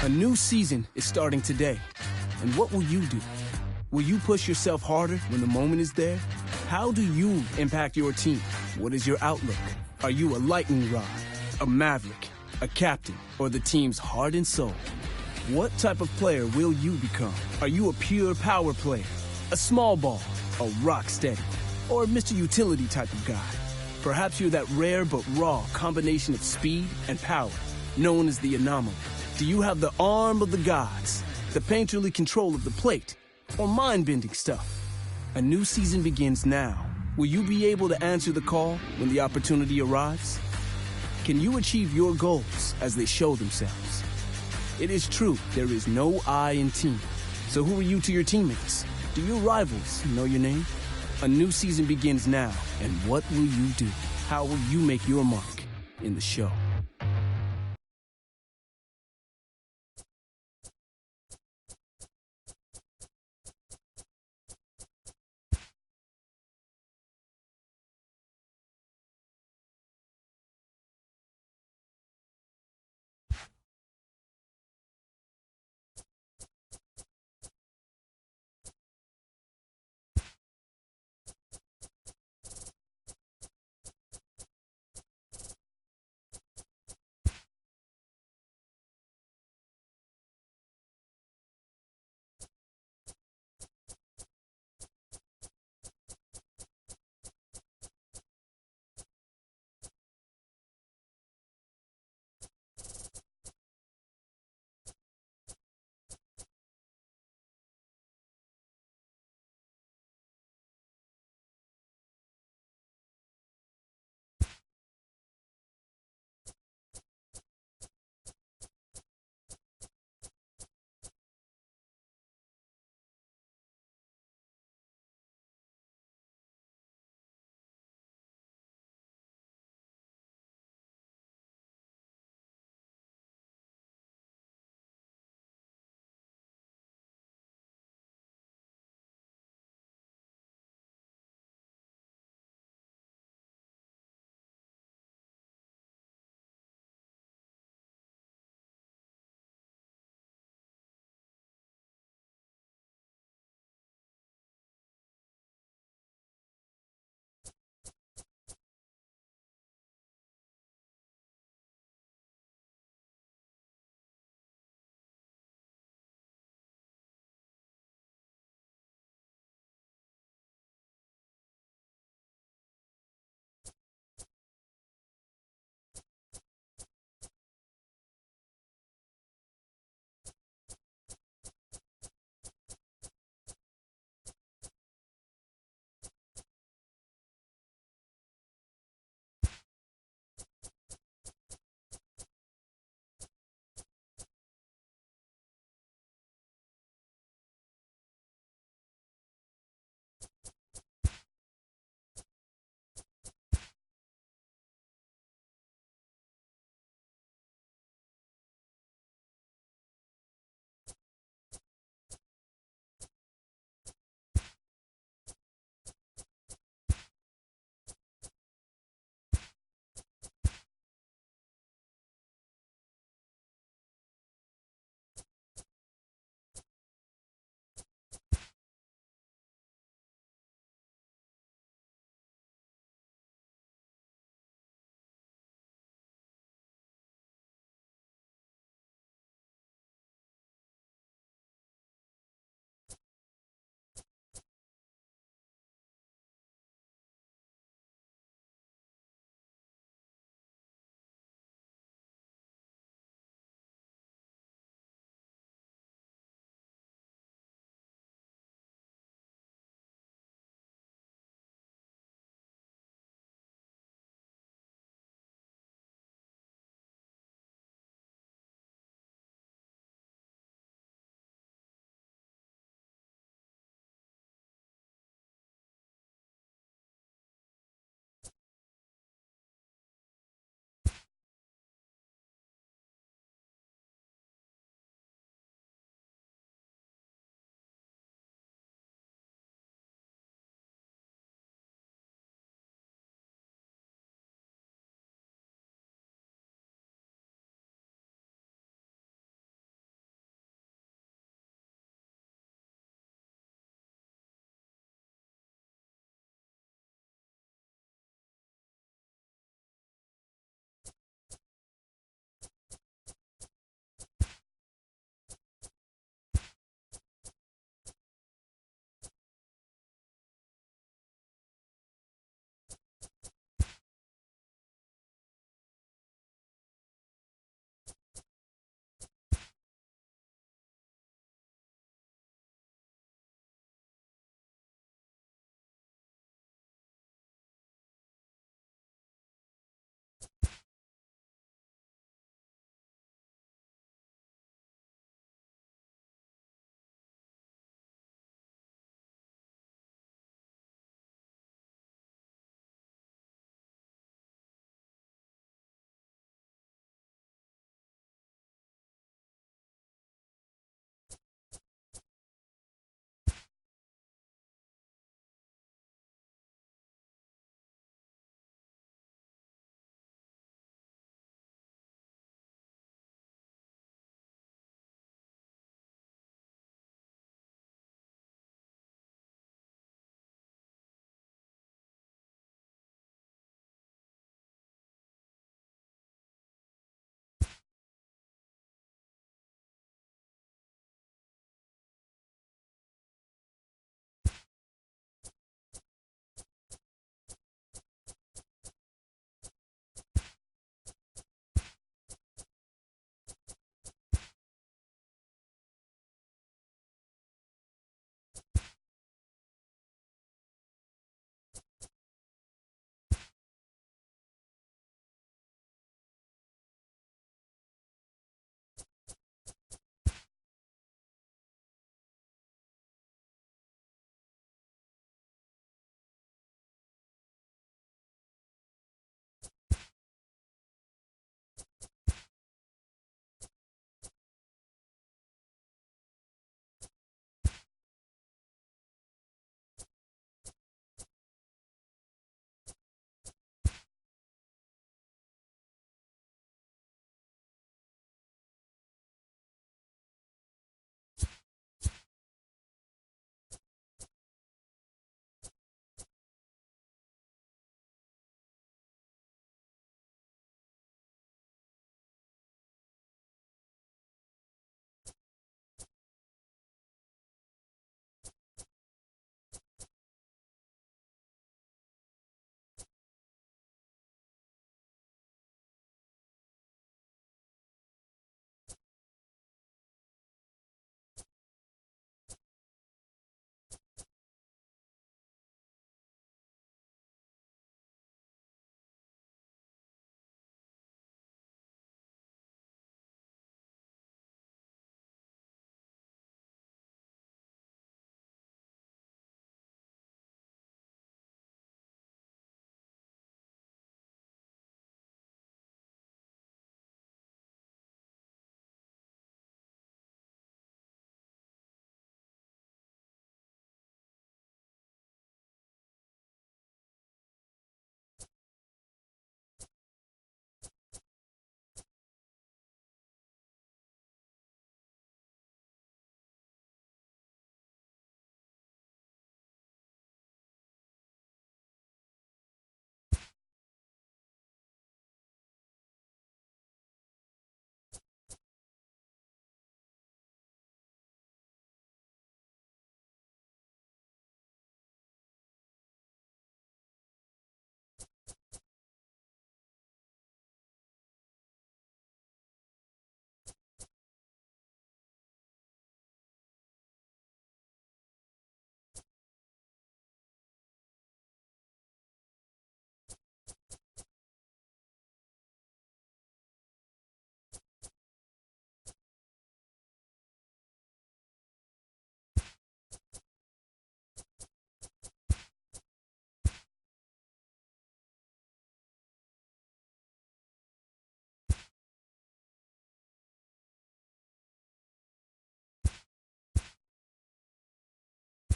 A new season is starting today. And what will you do? Will you push yourself harder when the moment is there? How do you impact your team? What is your outlook? Are you a lightning rod, a maverick, a captain, or the team's heart and soul? What type of player will you become? Are you a pure power player, a small ball, a rock steady, or Mr. Utility type of guy? Perhaps you're that rare but raw combination of speed and power, known as the anomaly. Do you have the arm of the gods, the painterly control of the plate, or mind-bending stuff? A new season begins now. Will you be able to answer the call when the opportunity arrives? Can you achieve your goals as they show themselves? It is true, there is no I in team. So who are you to your teammates? Do your rivals know your name? A new season begins now, and what will you do? How will you make your mark in the show?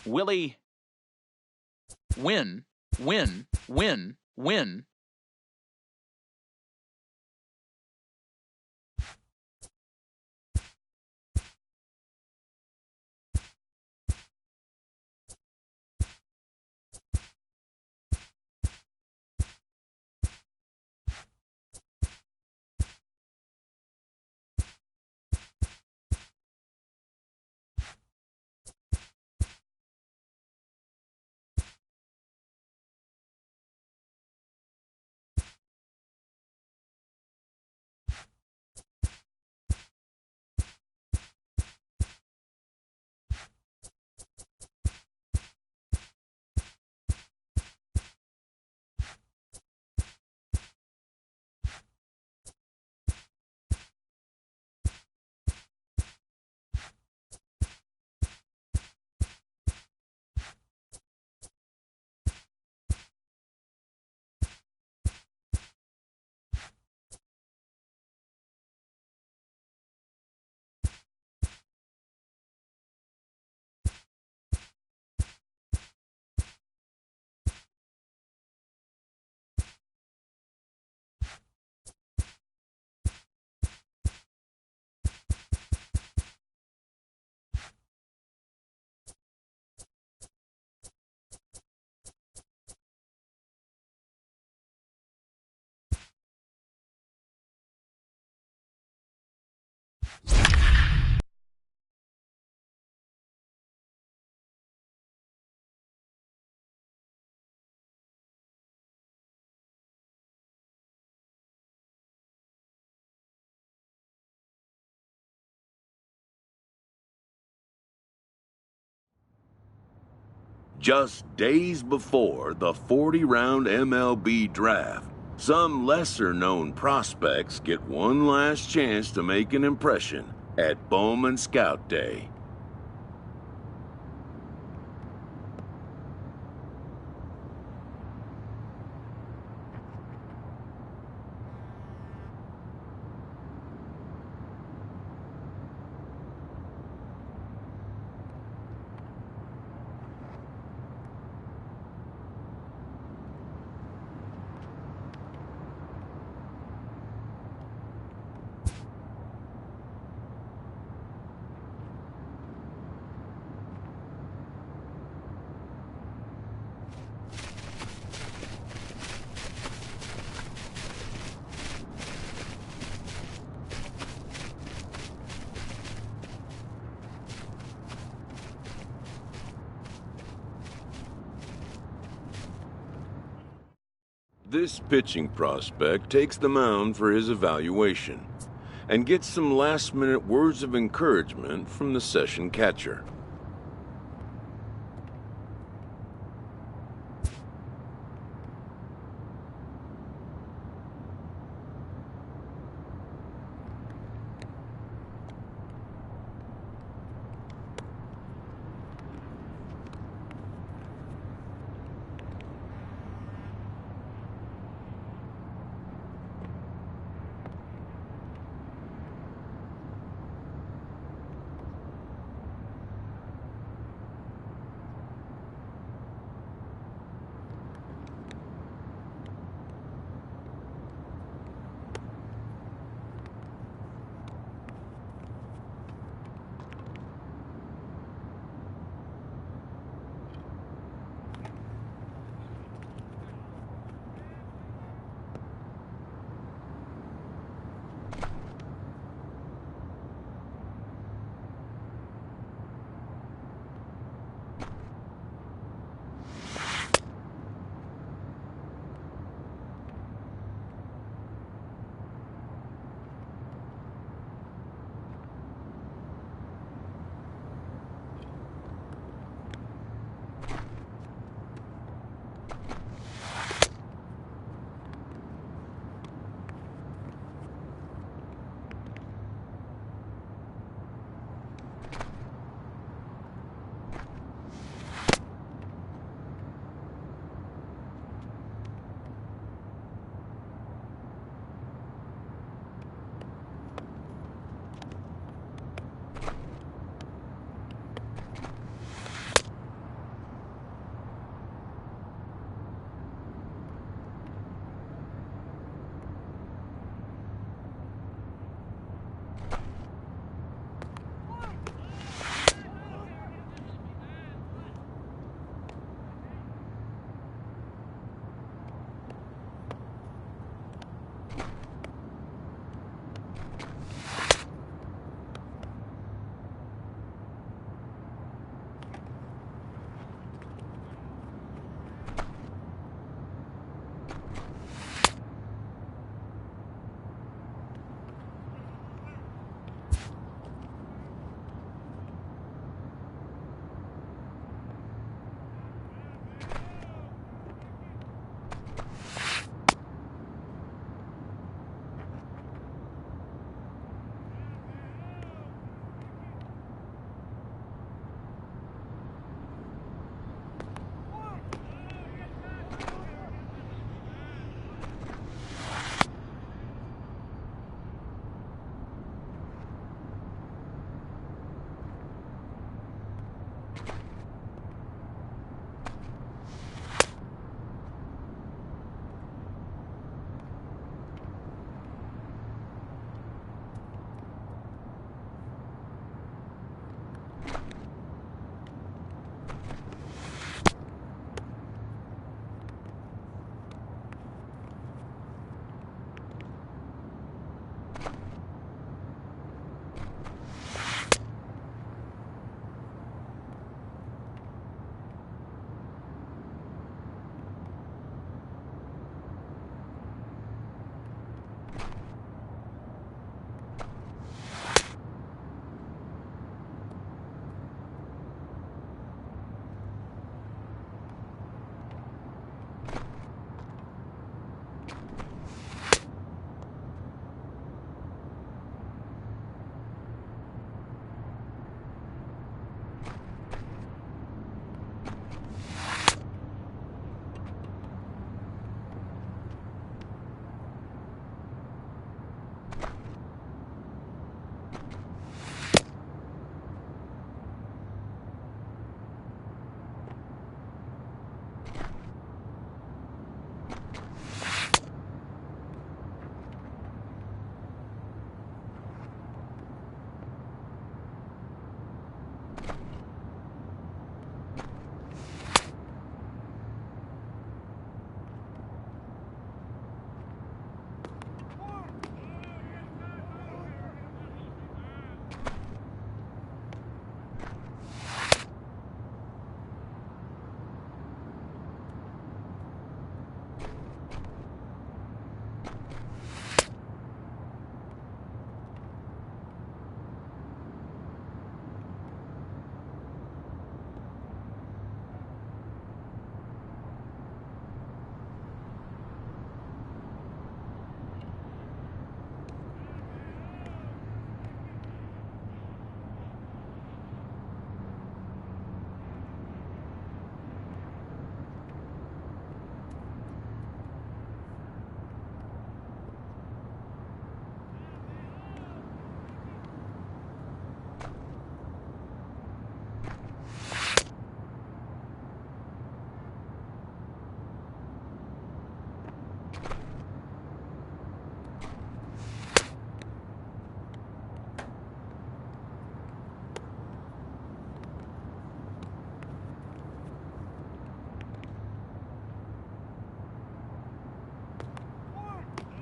Willie. Win, win, win, win. Just days before the 40-round MLB draft, some lesser-known prospects get one last chance to make an impression at Bowman Scout Day. This pitching prospect takes the mound for his evaluation and gets some last-minute words of encouragement from the session catcher.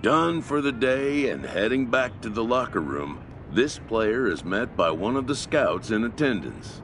Done for the day and heading back to the locker room, this player is met by one of the scouts in attendance.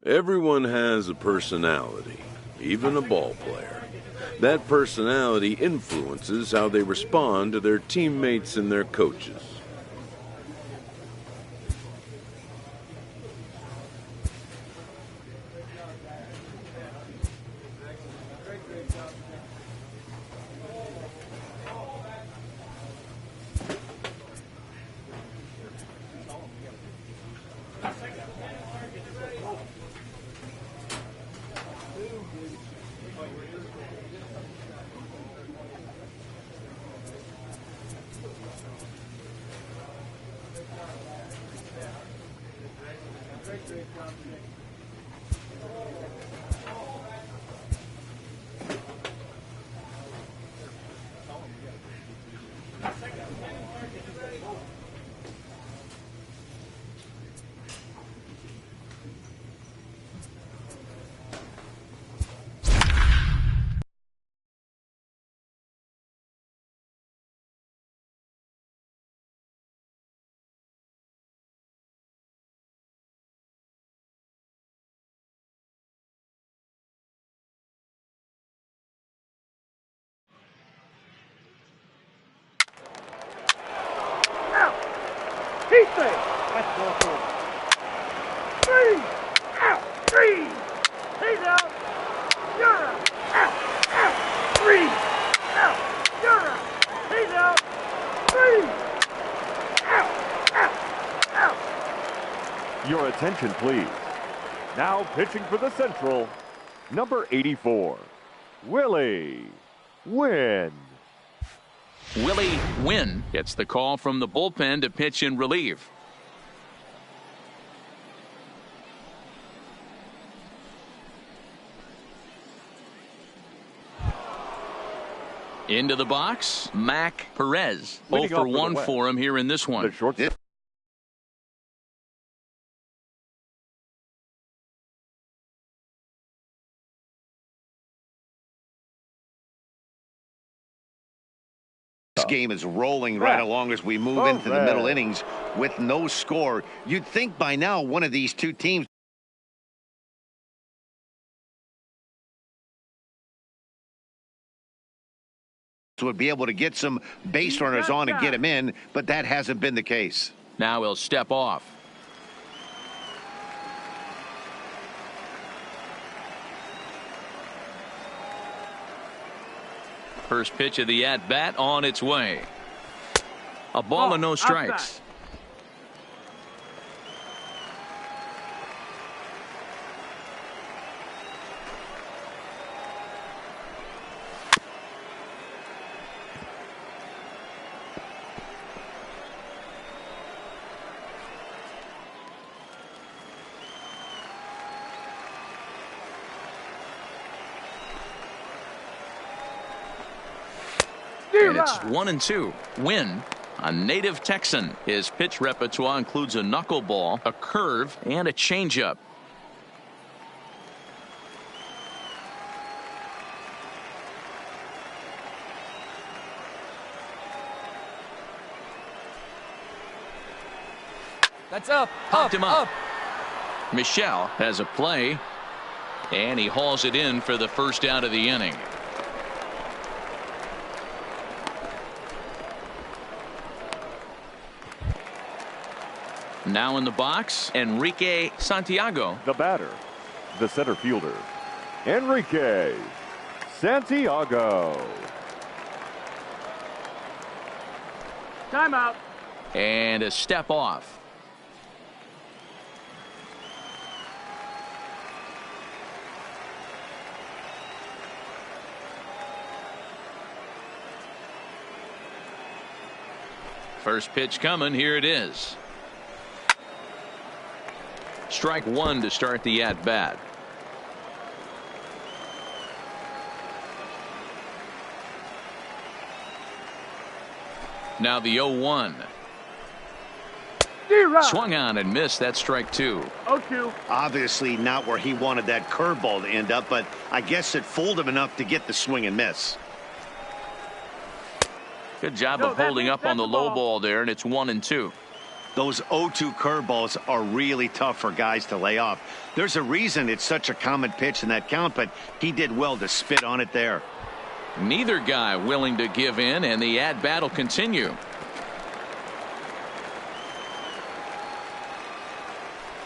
Everyone has a personality, even a ball player. That personality influences how they respond to their teammates and their coaches. He's there. That's ball four. Three. Out. Three. He's out. You're out. Out. Out. Three. Out. You're out. He's out. Three. Out. Out. Out. Your attention, please. Now pitching for the Central, number 84, Willie Wynn. Willie Wynn gets the call from the bullpen to pitch in relief. Into the box, Mac Perez. 0 for 1 for him here in this one. The shortstop. This game is rolling right along as we move into the middle innings with no score. You'd think by now one of these two teams would be able to get some base runners on and get them in, but that hasn't been the case. Now he'll step off. First pitch of the at-bat on its way. A ball and no strikes. And it's 1-2. Win, a native Texan. His pitch repertoire includes a knuckleball, a curve, and a changeup. That's up. Popped him up. Michelle has a play, and he hauls it in for the first out of the inning. Now in the box, Enrique Santiago. The batter, the center fielder, Enrique Santiago. Timeout. And a step off. First pitch coming. Here it is. Strike one to start the at bat. Now the 0-1. Swung on and missed. That's strike two. 0-2. Obviously not where he wanted that curveball to end up, but I guess it fooled him enough to get the swing and miss. Good job of holding up on the low ball there, and it's 1-2. Those 0-2 curveballs are really tough for guys to lay off. There's a reason it's such a common pitch in that count, but he did well to spit on it there. Neither guy willing to give in, and the at-bat will continue.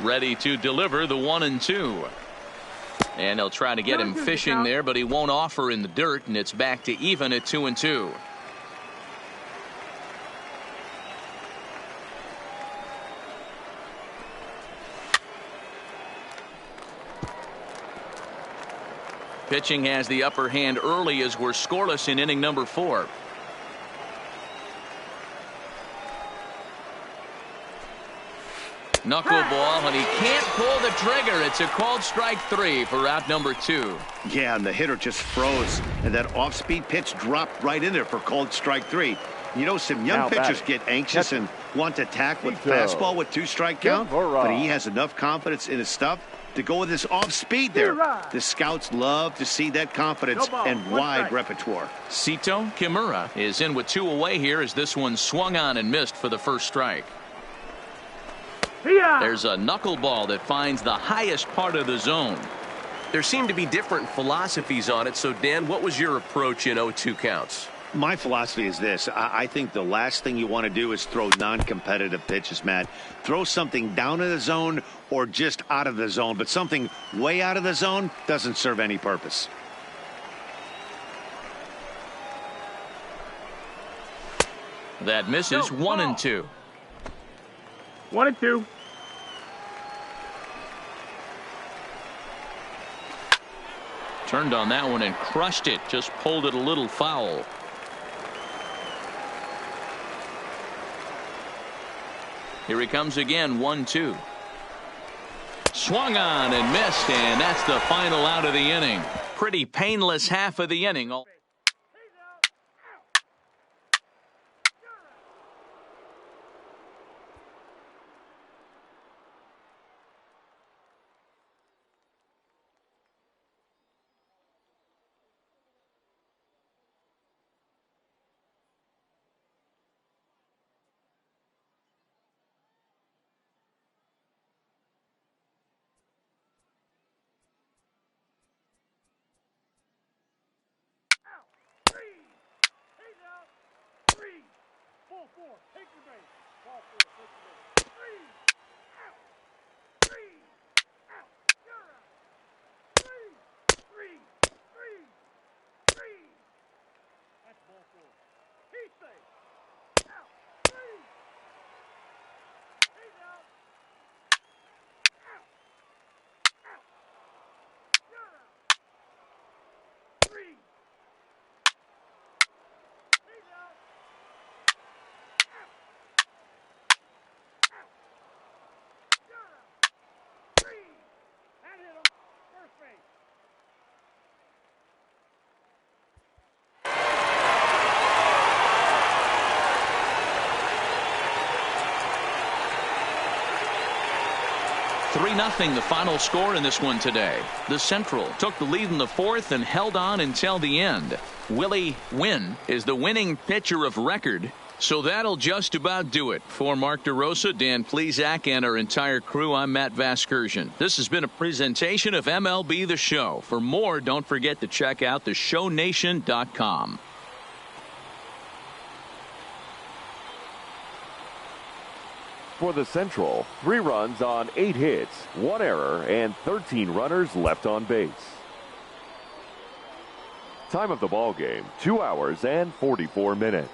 Ready to deliver the 1-2. And they'll try to get him fishing there, but he won't offer in the dirt, and it's back to even at 2-2. Pitching has the upper hand early as we're scoreless in inning number 4. Knuckleball, and he can't pull the trigger. It's a called strike 3 for out number 2. Yeah, and the hitter just froze, and that off-speed pitch dropped right in there for called strike 3. You know, some young pitchers get anxious and want to attack with fastball with 2-strike count, but he has enough confidence in his stuff to go with his off-speed there. The scouts love to see that confidence and wide repertoire. Sito Kimura is in with 2 away here as this one swung on and missed for the first strike. There's a knuckleball that finds the highest part of the zone. There seem to be different philosophies on it. So, Dan, what was your approach in 0-2 counts? My philosophy is this. I think the last thing you want to do is throw non-competitive pitches, Matt. Throw something down in the zone or just out of the zone, but something way out of the zone doesn't serve any purpose. That misses. 1-2. 1-2. Turned on that one and crushed it. Just pulled it a little foul. Here he comes again. 1-2. Swung on and missed, and that's the final out of the inning. Pretty painless half of the inning. Take your base. Ball 4, take your base. 3 out. 3 out. You're out. 3. That's ball 4. He's safe. Out. 3. He's out. Out. You're out. 3. He's out. 3-0 the final score in this one today. The Central took the lead in the fourth and held on until the end. Willie Wynn is the winning pitcher of record. So that'll just about do it. For Mark DeRosa, Dan Plesac, and our entire crew, I'm Matt Vasgersian. This has been a presentation of MLB The Show. For more, don't forget to check out theshownation.com. For the Central, 3 runs on 8 hits, 1 error, and 13 runners left on base. Time of the ball game, 2 hours and 44 minutes.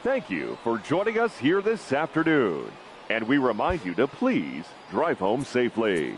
Thank you for joining us here this afternoon, and we remind you to please drive home safely.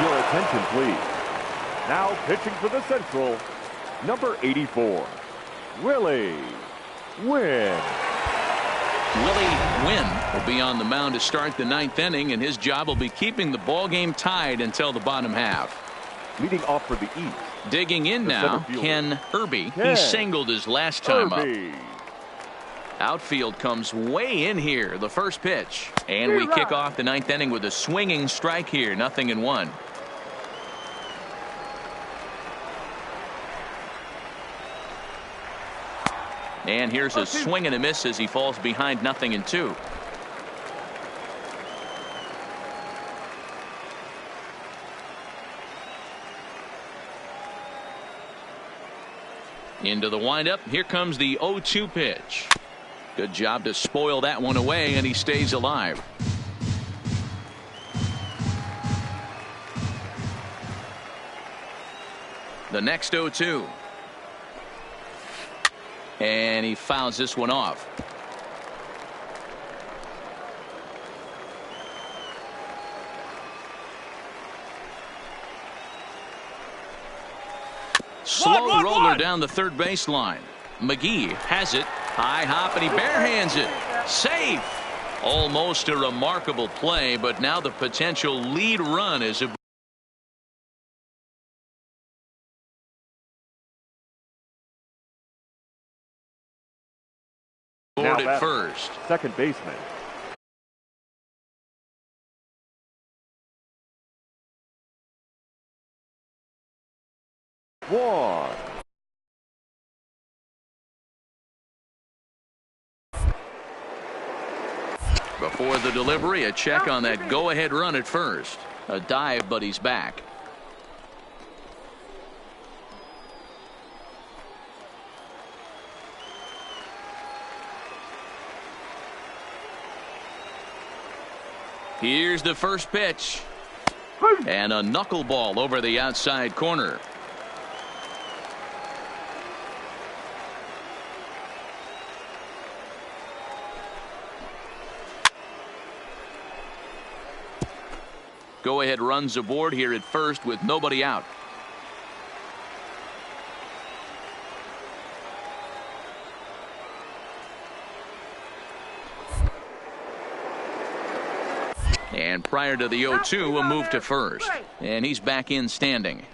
Your attention, please. Now pitching for the Central, number 84, Willie Wynn. Willie Wynn will be on the mound to start the 9th inning, and his job will be keeping the ball game tied until the bottom half. Leading off for the East. Digging in now, Ken Irby. He singled his last time up. Outfield comes way in here, the first pitch. And we kick off the 9th inning with a swinging strike here, 0-1. And here's a swing and a miss as he falls behind 0-2. Into the windup. Here comes the 0-2 pitch. Good job to spoil that one away, and he stays alive. The next 0-2. And he fouls this one off. Slow roller down the third baseline. McGee has it. High hop, and he barehands it. Safe. Almost a remarkable play, but now the potential lead run is aboard at first. Second baseman. One. Before the delivery, a check on that go-ahead run at first. A dive, but he's back. Here's the first pitch. And a knuckleball over the outside corner. Go-ahead runs aboard here at first with nobody out. And prior to the 0-2, a move to first. And he's back in standing.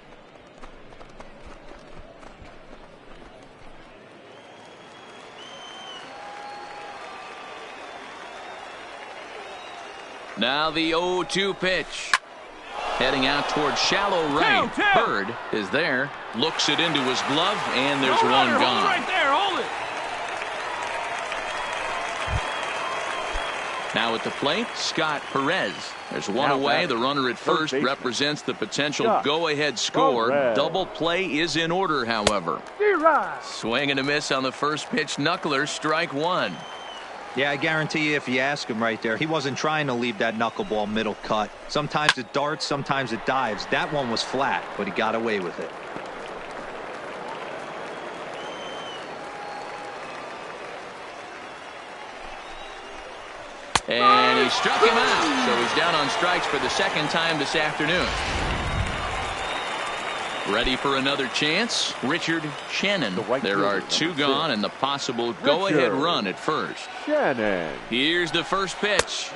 Now the 0-2 pitch. Heading out towards shallow right. Bird is there. Looks it into his glove, and there's one gone. Hold it right there. Hold it. Now at the plate, Scott Perez. There's one away. The runner at first represents the potential go-ahead score. Double play is in order, however. Swing and a miss on the first pitch. Knuckler, strike one. Yeah, I guarantee you if you ask him right there, he wasn't trying to leave that knuckleball middle cut. Sometimes it darts, sometimes it dives. That one was flat, but he got away with it. And he struck him out, so he's down on strikes for the second time this afternoon. Ready for another chance? Richard Shannon. There are two gone and the possible go-ahead run at first. Shannon. Here's the first pitch.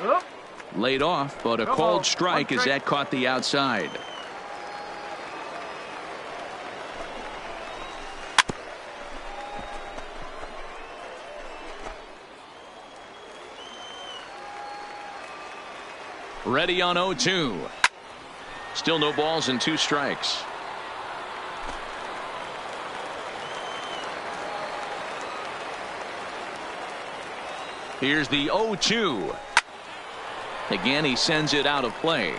Laid off, but a called strike as that caught the outside. Ready on 0-2. Still no balls and two strikes. Here's the 0-2. Again, he sends it out of play.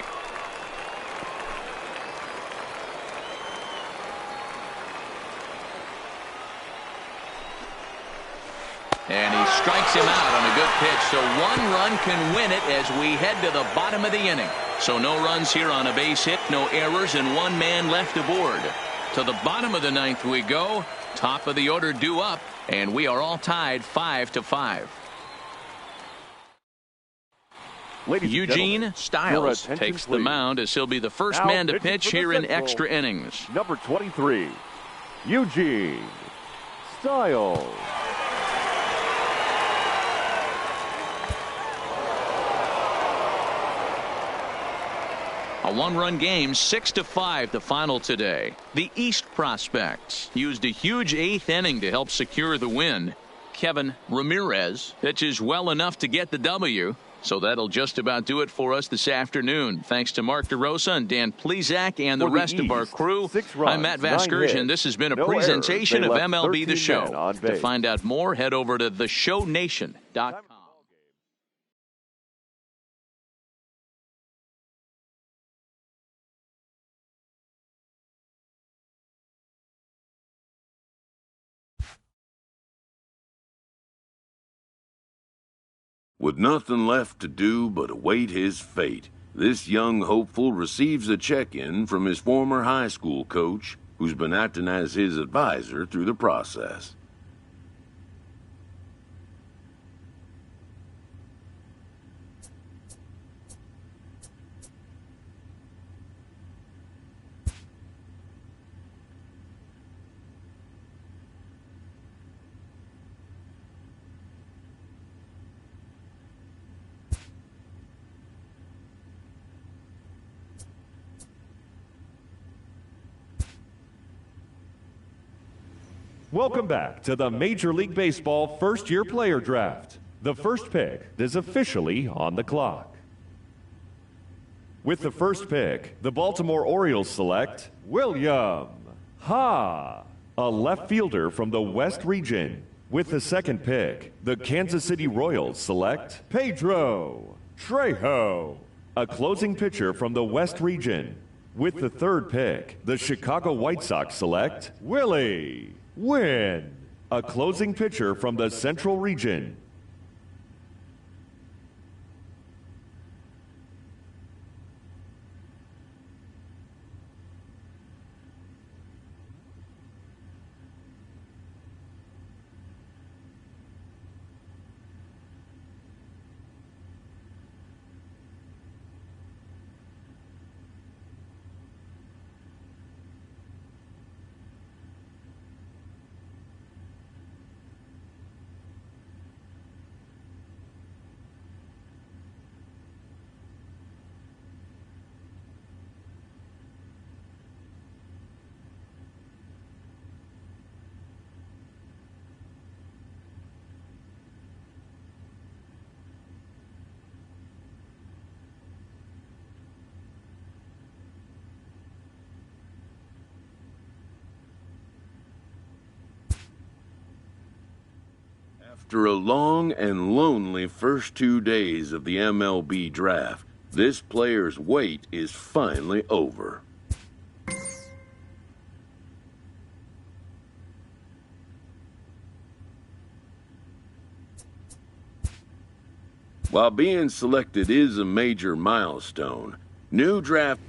And he strikes him out on a good pitch, so one run can win it as we head to the bottom of the inning. So no runs here on a base hit, no errors, and one man left aboard. To the bottom of the ninth we go. Top of the order due up, and we are all tied 5-5. Eugene Stiles takes the mound as he'll be the first man to pitch here in extra innings. Number 23, Eugene Stiles. A one-run game, 6-5 the final today. The East Prospects used a huge eighth inning to help secure the win. Kevin Ramirez pitches well enough to get the W. So that'll just about do it for us this afternoon. Thanks to Mark DeRosa and Dan Plezak and the rest of our crew. I'm Matt Vasgersian, and this has been a presentation of MLB The Show. To find out more, head over to theshownation.com. With nothing left to do but await his fate, this young hopeful receives a check-in from his former high school coach, who's been acting as his advisor through the process. Welcome back to the Major League Baseball first-year player draft. The first pick is officially on the clock. With the first pick, the Baltimore Orioles select William Ha, a left fielder from the West region. With the second pick, the Kansas City Royals select Pedro Trejo, a closing pitcher from the West region. With the third pick, the Chicago White Sox select Willie Wynn, a closing pitcher from the Central region. After a long and lonely first 2 days of the MLB draft, this player's wait is finally over. While being selected is a major milestone, new draft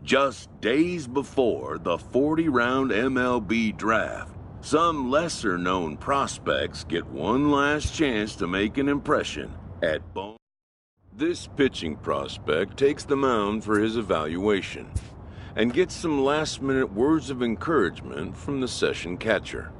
Just days before the 40-round MLB draft, some lesser-known prospects get one last chance to make an impression at Bowman. This pitching prospect takes the mound for his evaluation and gets some last-minute words of encouragement from the session catcher.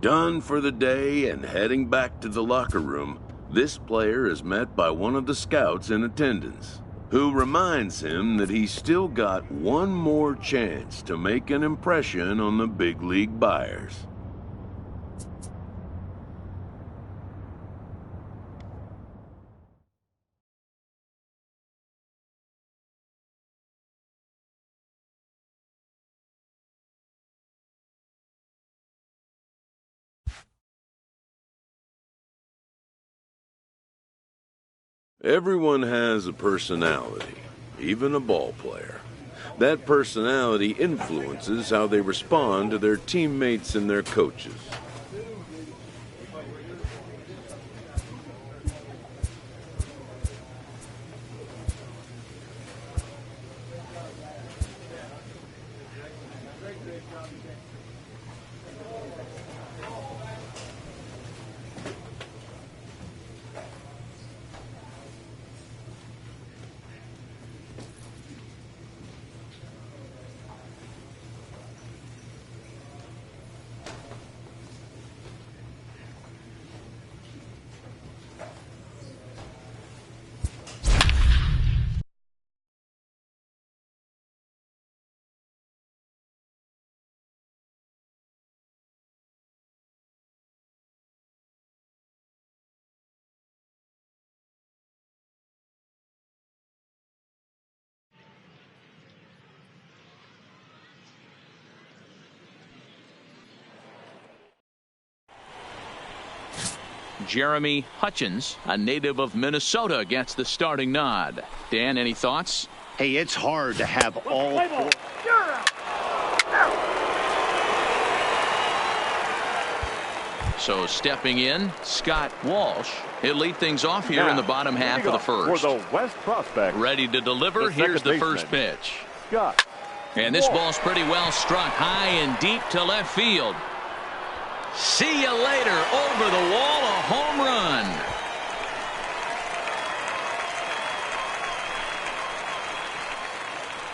Done for the day and heading back to the locker room, this player is met by one of the scouts in attendance, who reminds him that he's still got one more chance to make an impression on the big league buyers. Everyone has a personality, even a ball player. That personality influences how they respond to their teammates and their coaches. Jeremy Hutchins, a native of Minnesota, gets the starting nod. Dan, any thoughts? Hey, it's hard to have all four. So stepping in, Scott Walsh. He'll lead things off here in the bottom half of the first. For the West prospect. Ready to deliver. Here's the first pitch. Scott. And this ball's pretty well struck high and deep to left field. See you later. Over the wall, a home run.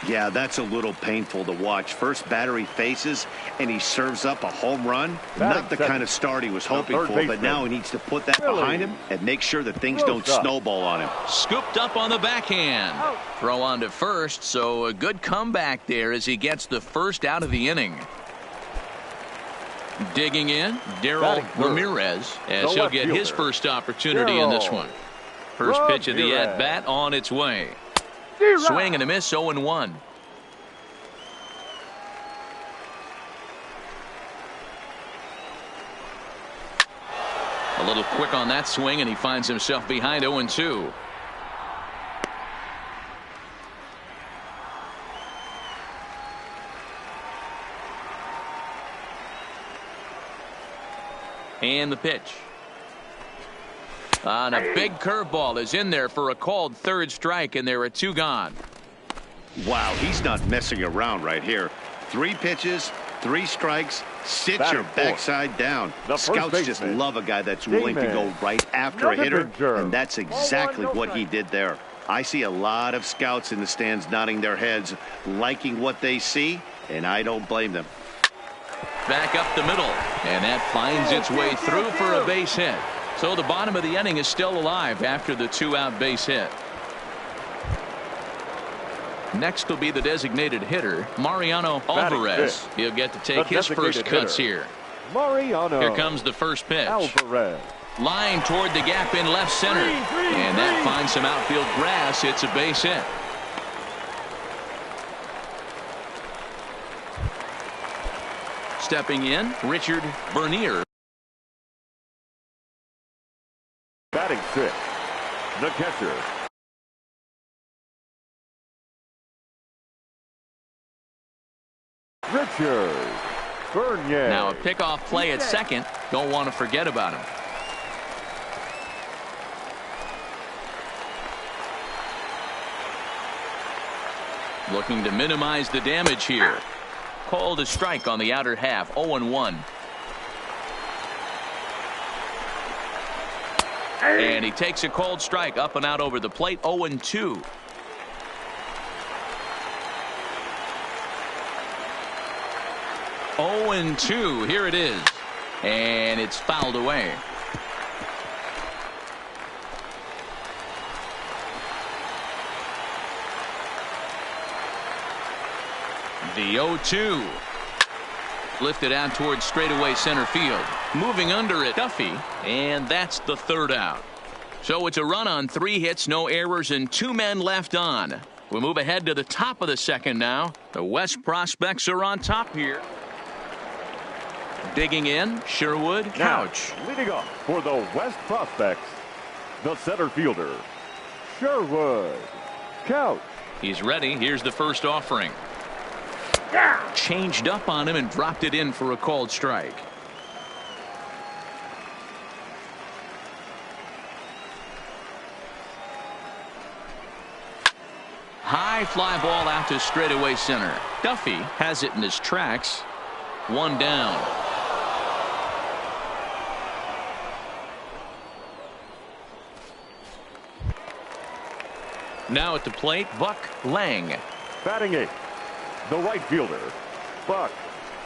Yeah, that's a little painful to watch. First batter he faces, and he serves up a home run. Not the kind of start he was hoping for, but now he needs to put that behind him and make sure that things don't snowball on him. Scooped up on the backhand. Throw on to first, so a good comeback there as he gets the first out of the inning. Digging in, Darryl Ramirez, as he'll get his first opportunity in this one. First pitch of the at-bat on its way. Swing and a miss, 0-1. A little quick on that swing, and he finds himself behind 0-2. And the pitch. And a big curveball is in there for a called third strike, and there are 2 gone. Wow, he's not messing around right here. 3 pitches, 3 strikes. Sit your backside down. Scouts just love a guy that's willing to go right after a hitter, and that's exactly what he did there. I see a lot of scouts in the stands nodding their heads, liking what they see, and I don't blame them. Back up the middle, and that finds its way through for a base hit. So the bottom of the inning is still alive after the 2-out base hit. Next will be the designated hitter, Mariano Alvarez. He'll get to take his first cuts here. Mariano. Here comes the first pitch. Alvarez. Line toward the gap in left center. And that finds some outfield grass. It's a base hit. Stepping in, Richard Bernier. Batting 6, the catcher. Richard Bernier. Now a pickoff play at second. Don't want to forget about him. Looking to minimize the damage here. Called a strike on the outer half. 0-1. And he takes a cold strike up and out over the plate. 0-2. Here it is. And it's fouled away. The 0-2. Lifted out towards straightaway center field. Moving under it, Duffy. And that's the 3rd out. So it's a run on 3 hits, no errors, and 2 men left on. We'll move ahead to the top of the second now. The West prospects are on top here. Digging in, Sherwood Couch. Now, leading off for the West prospects, the center fielder, Sherwood Couch. He's ready. Here's the first offering. Changed up on him and dropped it in for a called strike. High fly ball out to straightaway center. Duffy has it in his tracks. 1 down. Now at the plate, Buck Lang. Batting 8, the right fielder, Buck.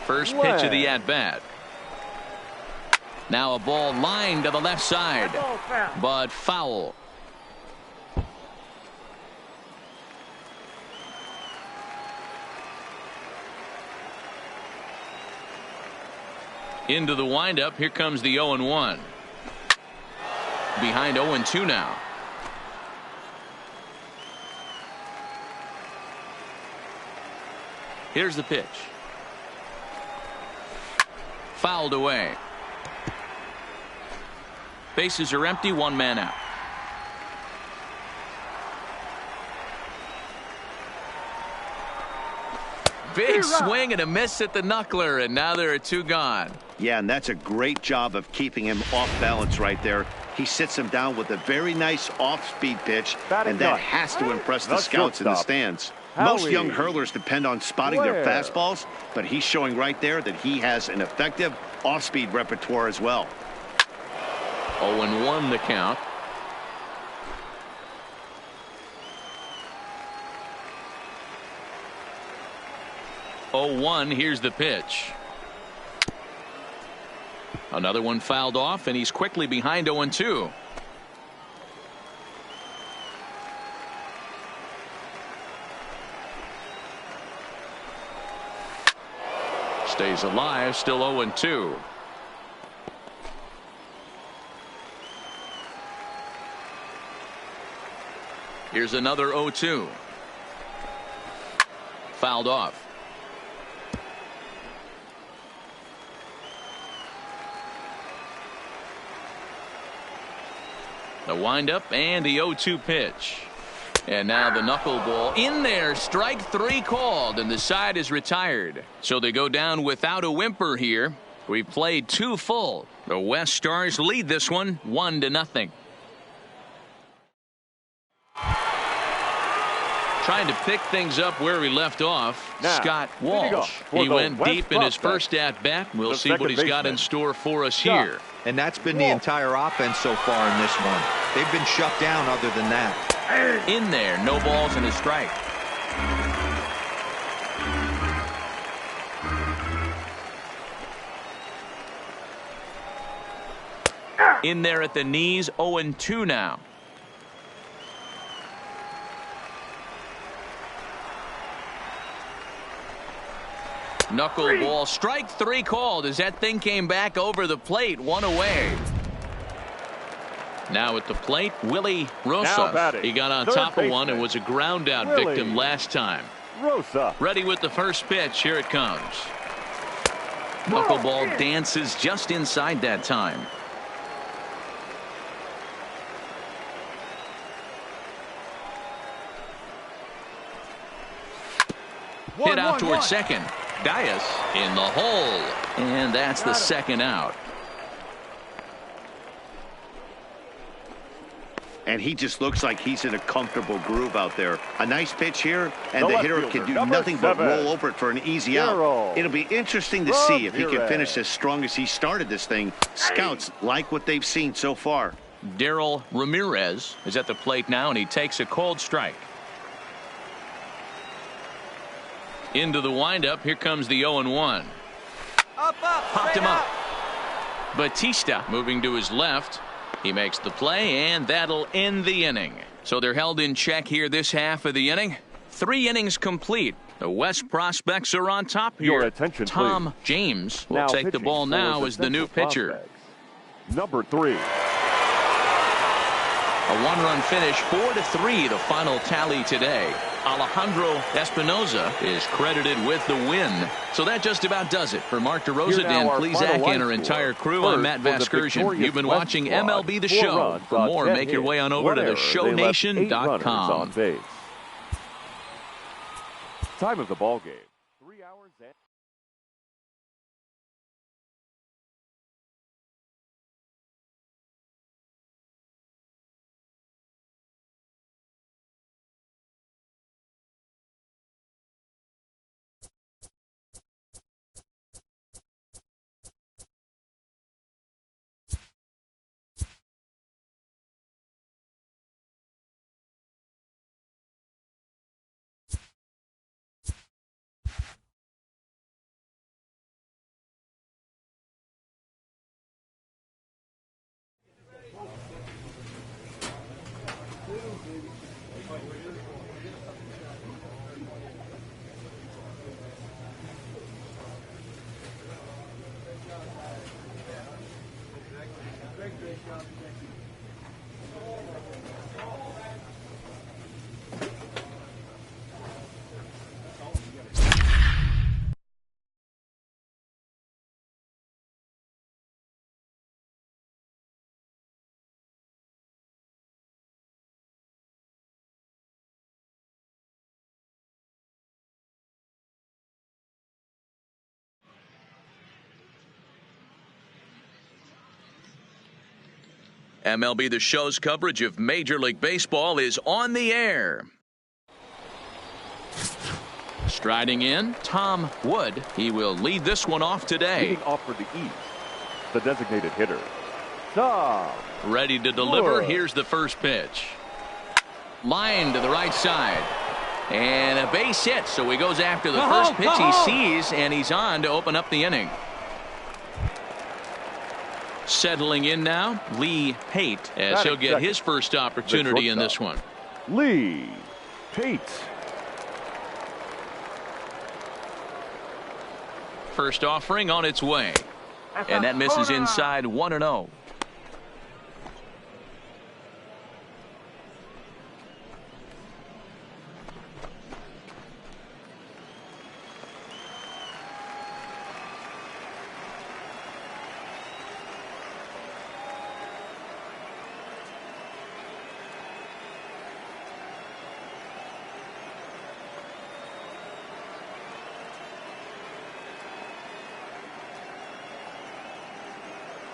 First pitch of the at-bat. Now a ball lined to the left side, but foul. Into the windup. Here comes the 0-1. Behind 0-2 now. Here's the pitch. Fouled away. Bases are empty, 1 man out. Big swing and a miss at the knuckler, and now there are 2 gone. Yeah, and that's a great job of keeping him off balance right there. He sits him down with a very nice off-speed pitch, and that has to impress the scouts in the stands. Most young hurlers depend on spotting their fastballs, but he's showing right there that he has an effective off-speed repertoire as well. 0-1 the count. Here's the pitch. Another one fouled off, and he's quickly behind 0-2. Stays alive, still 0-2. Here's another 0-2. Fouled off. The windup and the 0-2 pitch. And now the knuckleball in there. Strike 3 called, and the side is retired. So they go down without a whimper here. We've played 2 full. The West Stars lead this one 1-0. Trying to pick things up where we left off. Now, Scott Walsh. He went deep in his first at-bat. We'll see what he's got in store for us here. And that's been the entire offense so far in this one. They've been shut down other than that. In there, no balls and a strike. In there at the knees, 0-2 now. Knuckleball, strike 3 called as that thing came back over the plate, 1 away. Now at the plate, Willie Rosas. He got on top of one and was a ground out victim last time. Ready with the first pitch. Here it comes. Knuckleball dances just inside that time. Hit out towards second. Dias in the hole. And that's the second out. And he just looks like he's in a comfortable groove out there. A nice pitch here, and the hitter can do nothing but roll over it for an easy out. It'll be interesting to see if he can finish as strong as he started this thing. Scouts like what they've seen so far. Darryl Ramirez is at the plate now, and he takes a called strike. Into the windup. Here comes the 0-1. Popped him up. Batista moving to his left. He makes the play, and that'll end the inning. So they're held in check here this half of the inning. 3 innings complete. The West prospects are on top here. Your attention, Tom please. James will take the ball now as the new pitcher. Number 3. A 1-run finish, 4-3, the final tally today. Alejandro Espinoza is credited with the win. So that just about does it. For Mark DeRosa, Dan Plesac, and our entire crew, I'm Matt Vasgersian. You've been watching MLB The Show. For more, make your way on over to theshownation.com. Time of the ball game. 3 hours and MLB The Show's coverage of Major League Baseball is on the air. Striding in, Tom Wood. He will lead this one off today. Leading off for the East, the designated hitter, Tom Ready to deliver. Wood. Here's the first pitch. Line to the right side. And a base hit, so he goes after the first pitch he sees, and he's on to open up the inning. Settling in now, Lee Pate, as he'll get his first opportunity in this one. Lee Pate. First offering on its way. And that misses inside 1-0.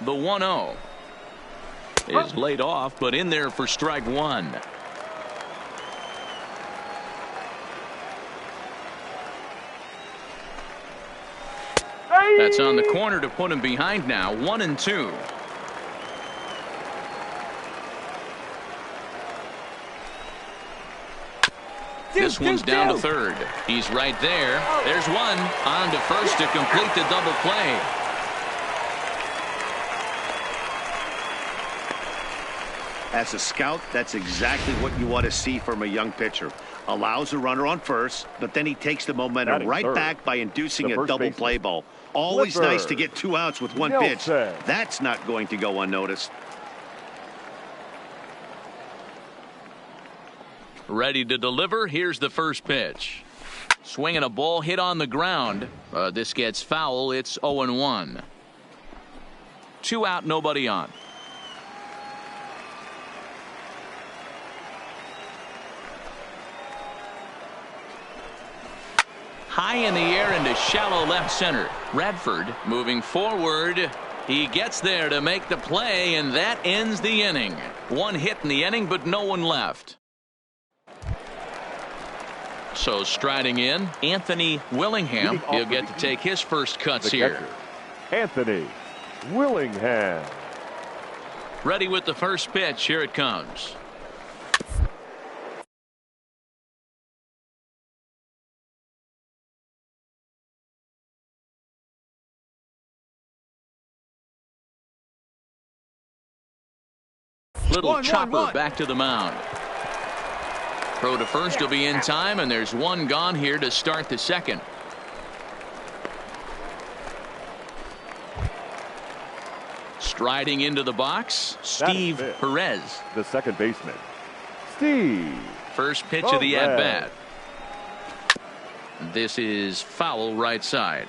The 1-0 is laid off, but in there for strike one. That's on the corner to put him behind now. 1-2. This one's down to third. He's right there. There's one. On to first to complete the double play. As a scout, that's exactly what you want to see from a young pitcher. Allows a runner on first, but then he takes the momentum right back by inducing a double play ball. Always nice to get 2 outs with one pitch. That's not going to go unnoticed. Ready to deliver. Here's the first pitch. Swinging a ball hit on the ground. This gets foul. It's 0-1. 2 out, nobody on. High in the air into shallow left center. Radford moving forward. He gets there to make the play, and that ends the inning. 1 hit in the inning, but no one left. So striding in, Anthony Willingham. He'll get to take his first cuts here. Anthony Willingham. Ready with the first pitch. Here it comes. Little chopper back to the mound. Throw to first will be in time, and there's one gone here to start the second. Striding into the box, Steve Perez. The second baseman, Steve. First pitch of the at-bat. This is foul right side.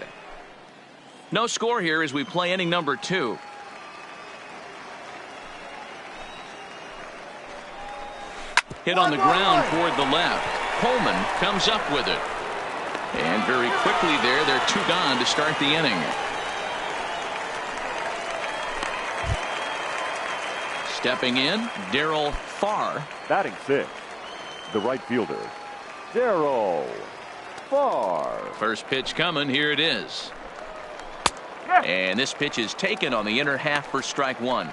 No score here as we play inning number 2. Hit on the ground toward the left. Coleman comes up with it. And very quickly they're 2 gone to start the inning. Stepping in, Darryl Farr. Batting 6, the right fielder, Darryl Farr. First pitch coming. Here it is. And this pitch is taken on the inner half for strike 1.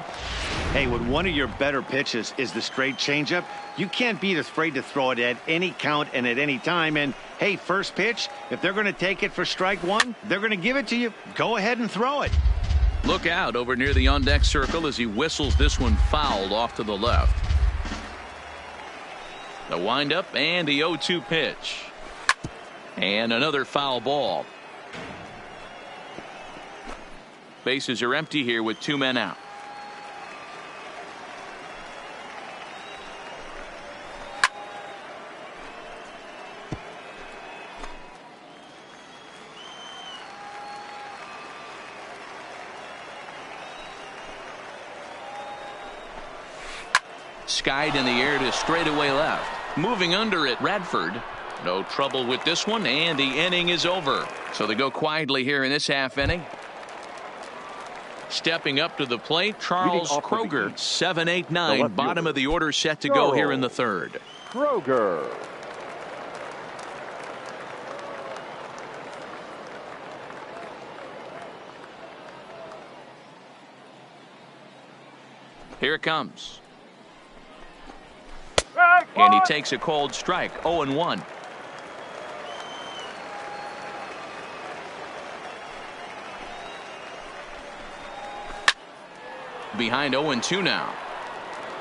Hey, when one of your better pitches is the straight changeup, you can't be afraid to throw it at any count and at any time. And hey, first pitch, if they're going to take it for strike 1, they're going to give it to you. Go ahead and throw it. Look out over near the on-deck circle as he whistles this one fouled off to the left. The windup and the 0-2 pitch. And another foul ball. Bases are empty here with 2 men out. Skied in the air to straightaway left. Moving under it, Radford. No trouble with this one, and the inning is over. So they go quietly here in this half inning. Stepping up to the plate, Charles Kroger, 7-8-9, bottom of the order, set to go here in the third. Kroger. Here it comes. And he takes a cold strike, 0-1. Behind 0-2 now.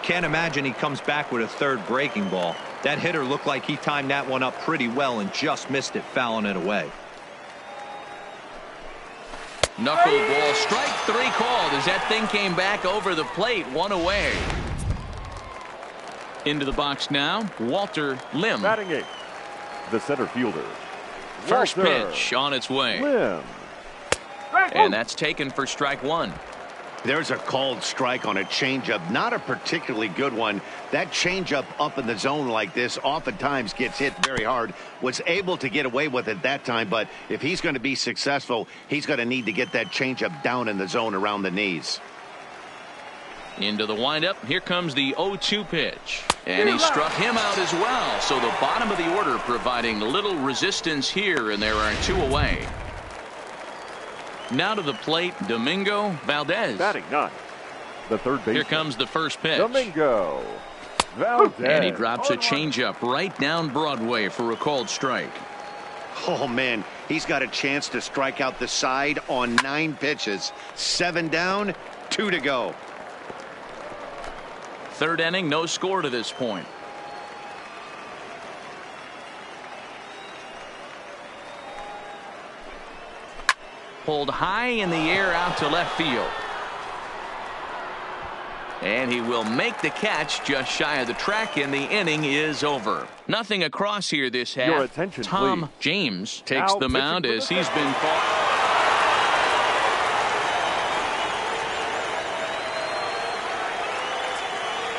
Can't imagine he comes back with a third breaking ball. That hitter looked like he timed that one up pretty well and just missed it, fouling it away. Knuckleball, strike 3 called as that thing came back over the plate, 1 away. Into the box now, Walter Lim. Batting 8th, the center fielder. First Walter pitch on its way. Lim. And that's taken for strike 1. There's a called strike on a changeup, not a particularly good one. That changeup up in the zone like this oftentimes gets hit very hard. Was able to get away with it that time, but if he's going to be successful, he's going to need to get that changeup down in the zone around the knees. Into the windup, here comes the 0-2 pitch. And he struck him out as well. So the bottom of the order providing little resistance here, and there are 2 away. Now to the plate, Domingo Valdez. Batting 9th, the third baseman. Here comes the first pitch. Domingo Valdez. And he drops a changeup right down Broadway for a called strike. Oh, man, he's got a chance to strike out the side on 9 pitches. 7 down, 2 to go. Third inning, no score to this point. Pulled high in the air out to left field. And he will make the catch just shy of the track, and the inning is over. Nothing across here this half. Your attention, Tom please. James takes Now the mound as he's been called.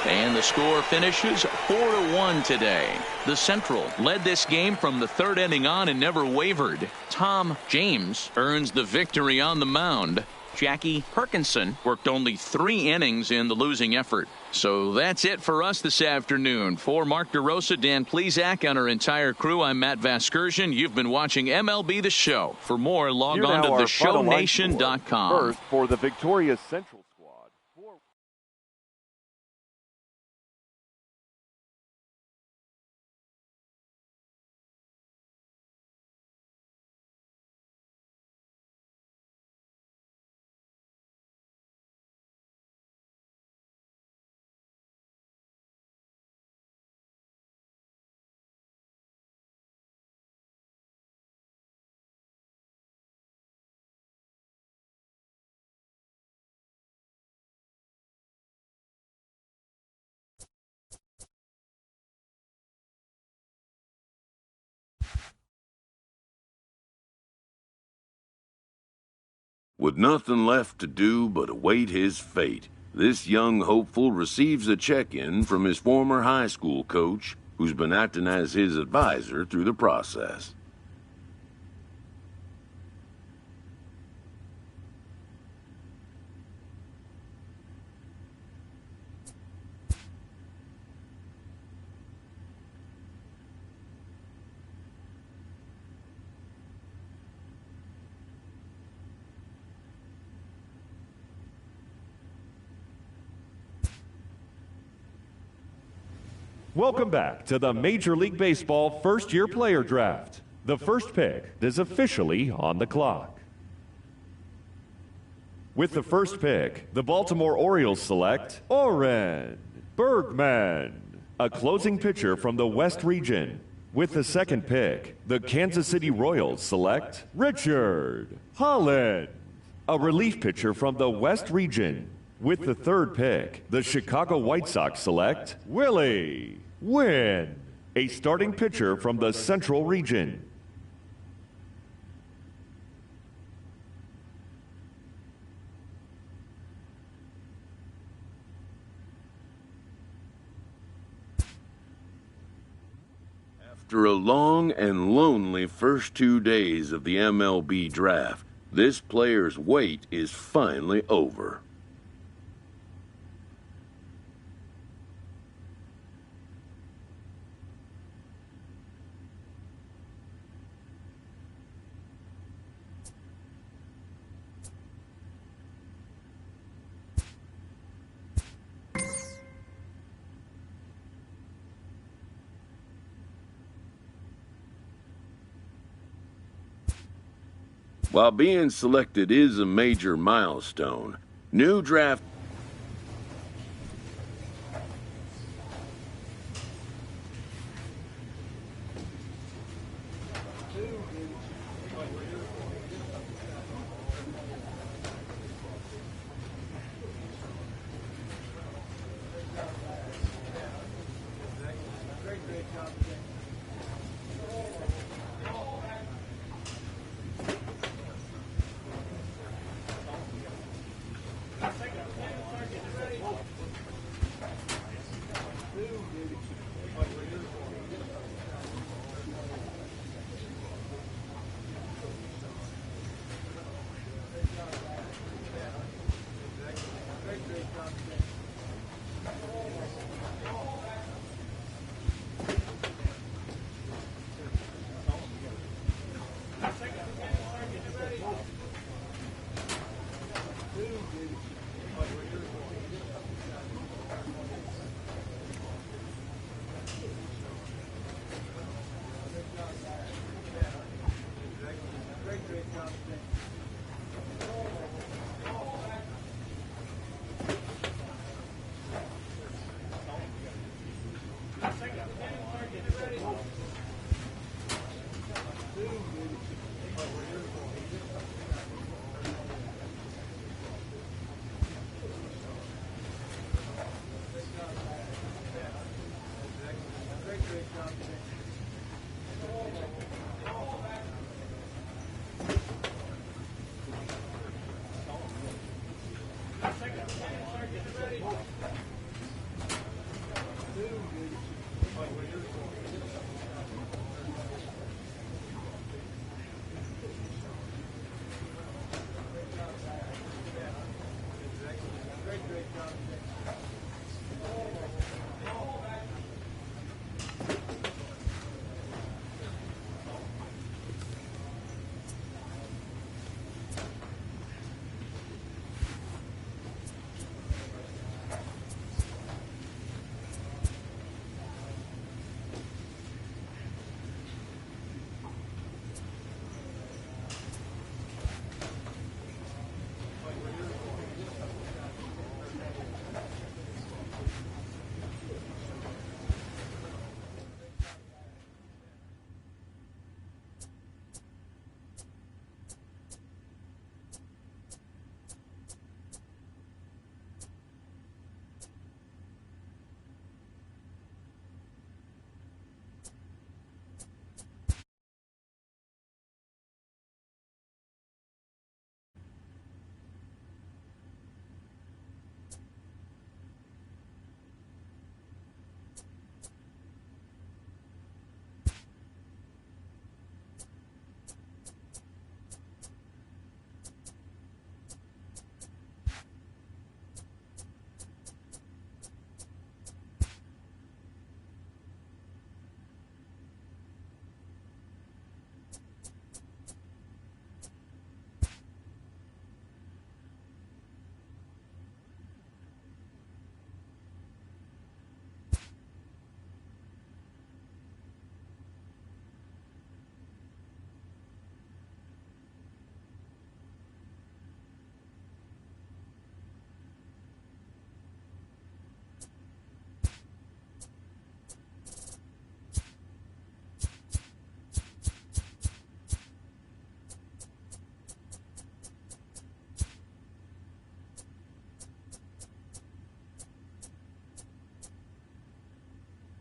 And the score finishes 4-1 today. The Central led this game from the third inning on and never wavered. Tom James earns the victory on the mound. Jackie Perkinson worked only 3 innings in the losing effort. So that's it for us this afternoon. For Mark DeRosa, Dan Plesac, and our entire crew, I'm Matt Vasgersian. You've been watching MLB The Show. For more, log on to theshownation.com. First for the victorious Central squad. With nothing left to do but await his fate, this young hopeful receives a check-in from his former high school coach, who's been acting as his advisor through the process. Welcome back to the Major League Baseball first-year player draft. The first pick is officially on the clock. With the first pick, the Baltimore Orioles select Oren Bergman, a closing pitcher from the West region. With the second pick, the Kansas City Royals select Richard Holland, a relief pitcher from the West region. With the third pick, the Chicago White Sox select Willie Wynn, a starting pitcher from the Central region. After a long and lonely first 2 days of the MLB draft, This player's wait is finally over. While being selected is a major milestone, new draft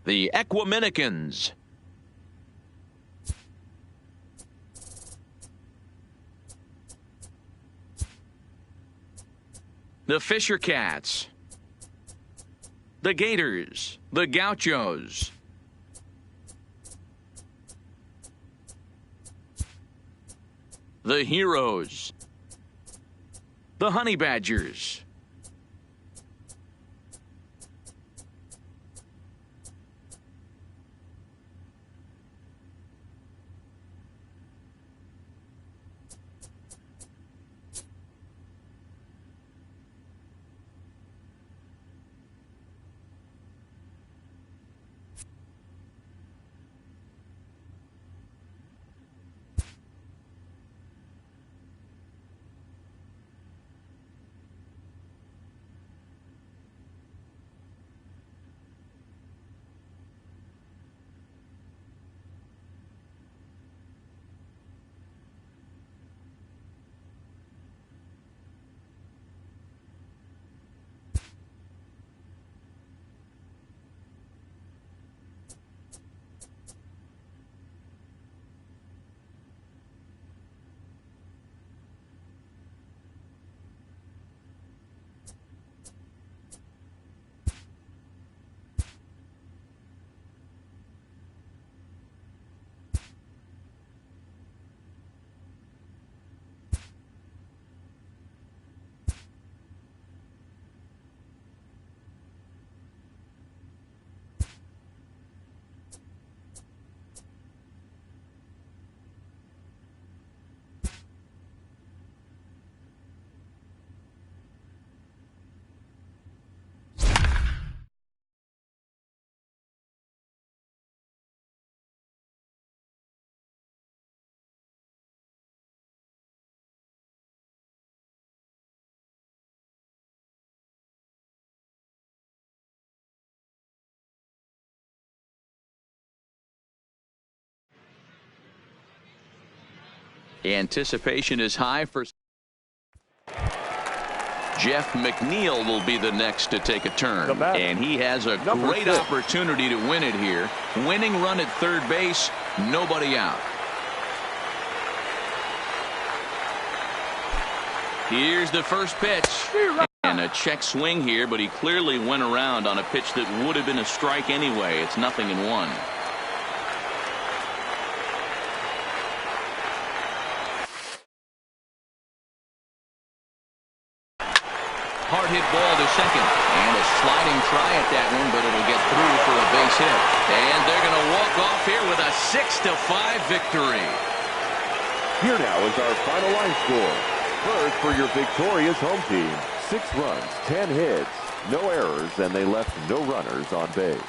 The Equiminicans. The Fisher Cats. The Gators. The Gauchos. The Heroes. the Honey Badgers. Anticipation is high for Jeff McNeil will be the next to take a turn, and he has a great opportunity to win it here. Winning run at third base, nobody out. Here's the first pitch, and a check swing here, but he clearly went around on a pitch that would have been a strike anyway. It's 0-1. Hard hit ball to second, and a sliding try at that one, but it'll get through for a base hit. And they're going to walk off here with a 6-5 victory. Here now is our final line score. First for your victorious home team, 6 runs, 10 hits, no errors, and they left no runners on base.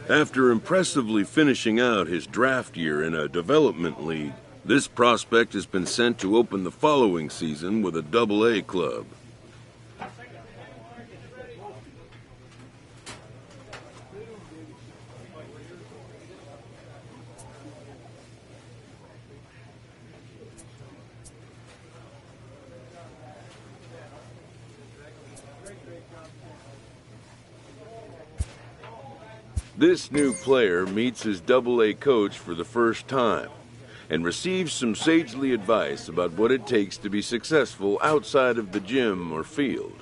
After impressively finishing out his draft year in a development league, this prospect has been sent to open the following season with a Double-A club. This new player meets his Double-A coach for the first time and receives some sagely advice about what it takes to be successful outside of the gym or field.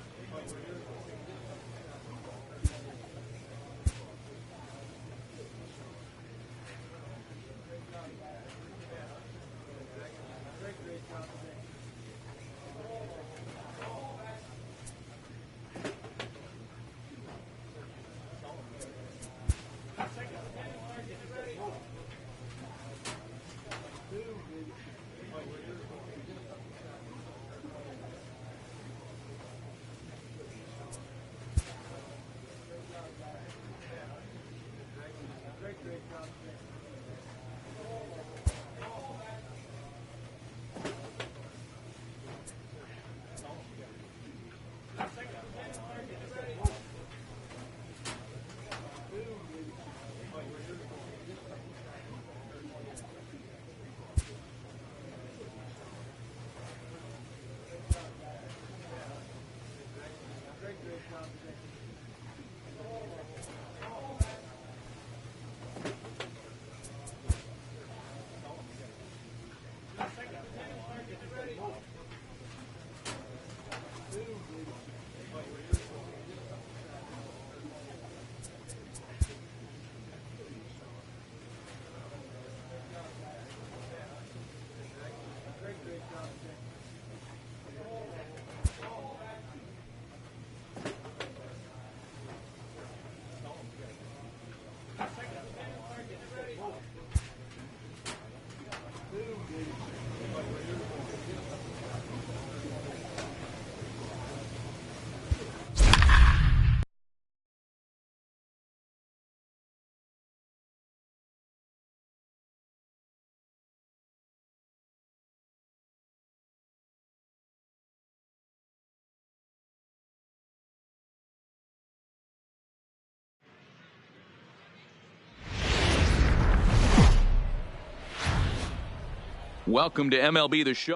Welcome to MLB The Show.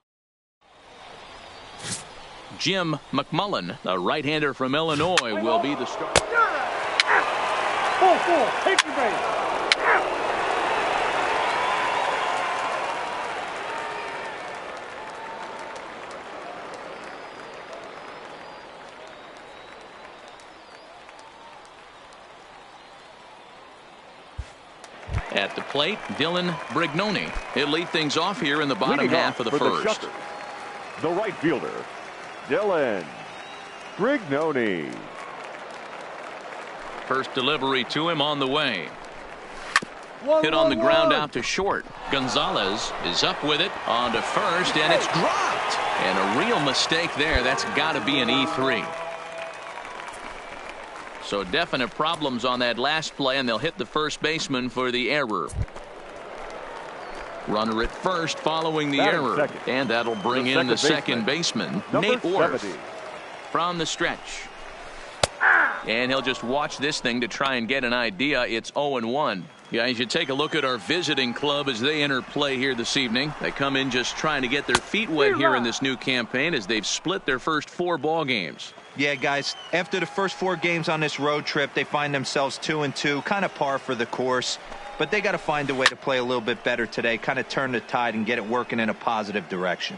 Jim McMullen, a right-hander from Illinois, will be the starter. Take your base. At the plate, Dylan Brignoni. He'll lead things off here in the bottom half of the first. The right fielder, Dylan Brignoni. First delivery to him on the way. Hit on the ground out to short. Gonzalez is up with it on to first, and it's dropped. And a real mistake there. That's got to be an E3. So definite problems on that last play, and they'll hit the first baseman for the error. Runner at first following the error. And that'll bring in the second baseman, Nate Orth, from the stretch. And he'll just watch this thing to try and get an idea. It's 0-1. Guys, you take a look at our visiting club as they enter play here this evening. They come in just trying to get their feet wet here in this new campaign as they've split their first 4 ball games. Yeah, guys, after the first 4 games on this road trip, they find themselves 2-2, kind of par for the course. But they got to find a way to play a little bit better today, kind of turn the tide and get it working in a positive direction.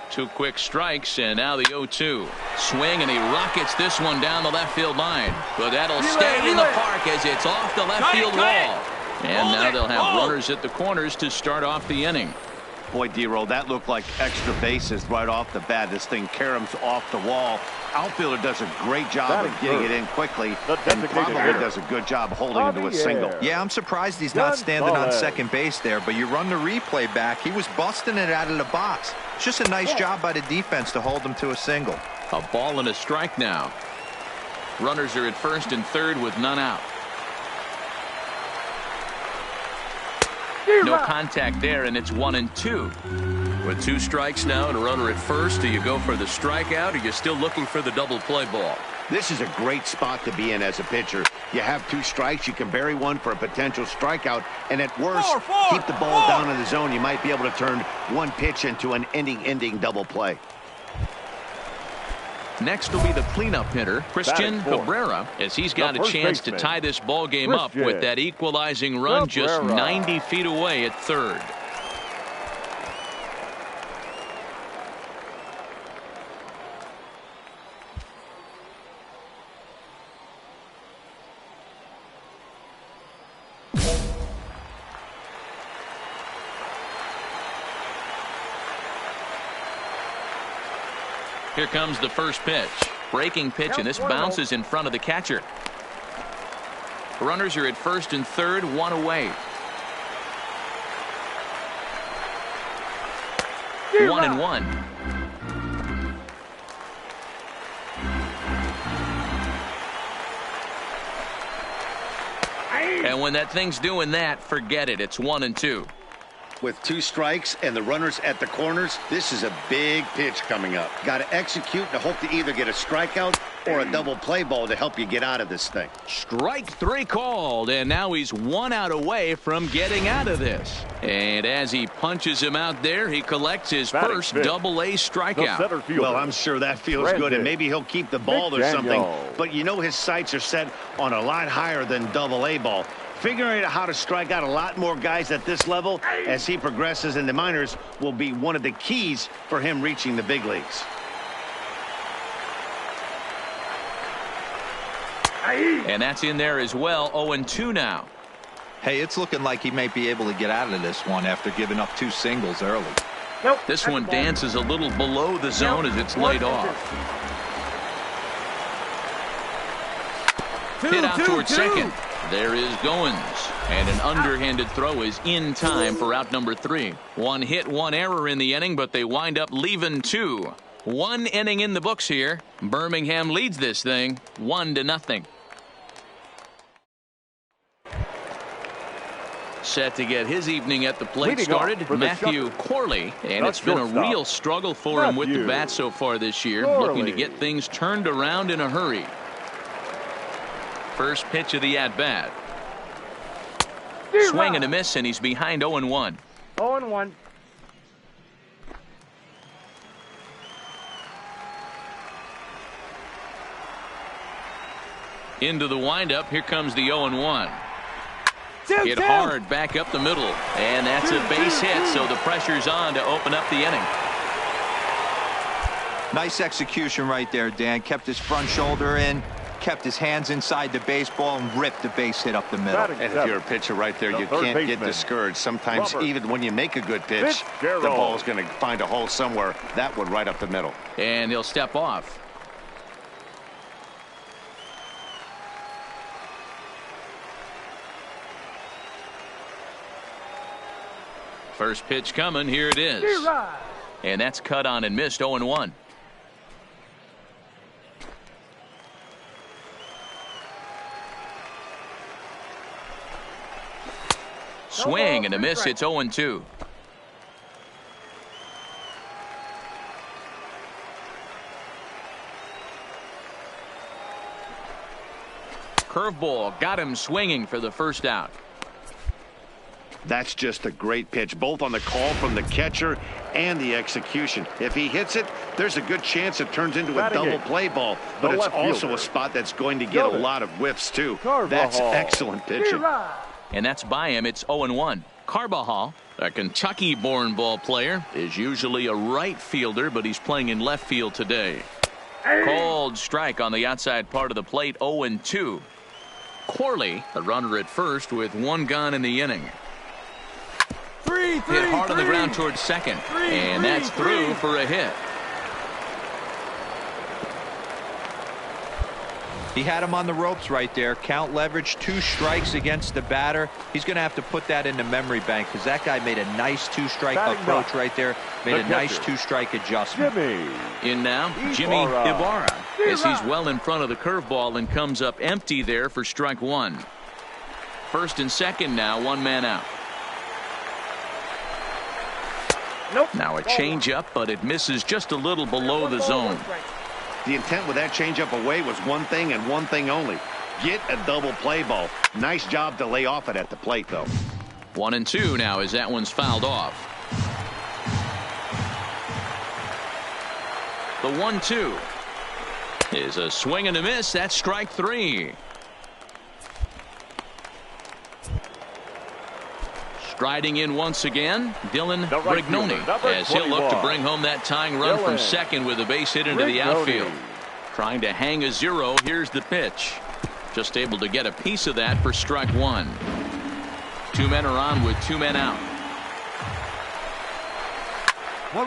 Two quick strikes, and now the 0-2. Swing, and he rockets this one down the left field line. But that'll stay in the park as it's off the left field wall. And now they'll have runners at the corners to start off the inning. Boy, D-Roll, that looked like extra bases right off the bat. This thing caroms off the wall. Outfielder does a great job of getting it in quickly, and probably does a good job holding it to a single. Yeah, I'm surprised he's not standing on second base there, but you run the replay back, he was busting it out of the box. It's just a nice job by the defense to hold him to a single. A ball and a strike now. Runners are at first and third with none out. No contact there, and it's 1-2. With 2 strikes now and a runner at first, do you go for the strikeout, or are you still looking for the double play ball? This is a great spot to be in as a pitcher. You have 2 strikes, you can bury one for a potential strikeout, and at worst, keep the ball down in the zone. You might be able to turn one pitch into an ending double play. Next will be the cleanup hitter, Christian Cabrera, as he's got a chance to tie this ball game up with that equalizing run just 90 feet away at third. Here comes the first pitch. Breaking pitch, and this bounces in front of the catcher. Runners are at first and third, 1 away. 1-1. And when that thing's doing that, forget it. It's 1-2. With 2 strikes and the runners at the corners, this is a big pitch coming up. Got to execute and hope to either get a strikeout or a double play ball to help you get out of this thing. Strike 3 called, and now he's 1 out away from getting out of this. And as he punches him out there, he collects his first double-A strikeout. Well, I'm sure that feels good, and maybe he'll keep the ball or something. But you know his sights are set on a lot higher than double-A ball. Figuring out how to strike out a lot more guys at this level as he progresses in the minors will be one of the keys for him reaching the big leagues. And that's in there as well. 0-2 now. Hey, it's looking like he may be able to get out of this one after giving up 2 singles early. This one dances a little below the zone as it's laid off. Hit out towards second. There is Goins, and an underhanded throw is in time for out number 3. 1 hit, 1 error in the inning, but they wind up leaving 2. 1 inning in the books here. Birmingham leads this thing 1-0. Set to get his evening at the plate started, Matthew Corley, and it's been a real struggle for him with the bat so far this year, looking to get things turned around in a hurry. First pitch of the at-bat. Swing and a miss, and he's behind 0-1. 0-1. Into the windup. Here comes the 0-1. Hit hard back up the middle, and that's a base hit, so the pressure's on to open up the inning. Nice execution right there, Dan. Kept his front shoulder in, kept his hands inside the baseball, and ripped the base hit up the middle. And if you're a pitcher right there, you can't get discouraged. Sometimes even when you make a good pitch, the ball's going to find a hole somewhere. That one right up the middle. And he'll step off. First pitch coming. Here it is. And that's cut on and missed. 0-1. Swing and a miss. It's 0-2. Curveball got him swinging for the first out. That's just a great pitch, both on the call from the catcher and the execution. If he hits it, there's a good chance it turns into a double play ball, but it's also a spot that's going to get a lot of whiffs too. That's excellent pitching. And that's by him. It's 0-1. Carbajal, a Kentucky-born ball player, is usually a right fielder, but he's playing in left field today. Called strike on the outside part of the plate. 0-2. Corley, the runner at first with 1 gone in the inning. Hit hard on the ground towards second. And that's through for a hit. He had him on the ropes right there. Count leverage, 2 strikes against the batter. He's going to have to put that in the memory bank because that guy made a nice 2-strike approach right there. Made a nice 2-strike adjustment. In now, Jimmy Ibarra, as he's well in front of the curveball and comes up empty there for strike 1. First and second now, 1 man out. Now a changeup, but it misses just a little below the zone. The intent with that changeup away was one thing and one thing only. Get a double play ball. Nice job to lay off it at the plate, though. 1-2 now as that one's fouled off. The 1-2 is a swing and a miss. That's strike 3. Striding in once again, Dylan Brignoni, as he'll look to bring home that tying run from second with a base hit into the outfield. Trying to hang a 0. Here's the pitch. Just able to get a piece of that for strike 1. 2 men are on with 2 men out.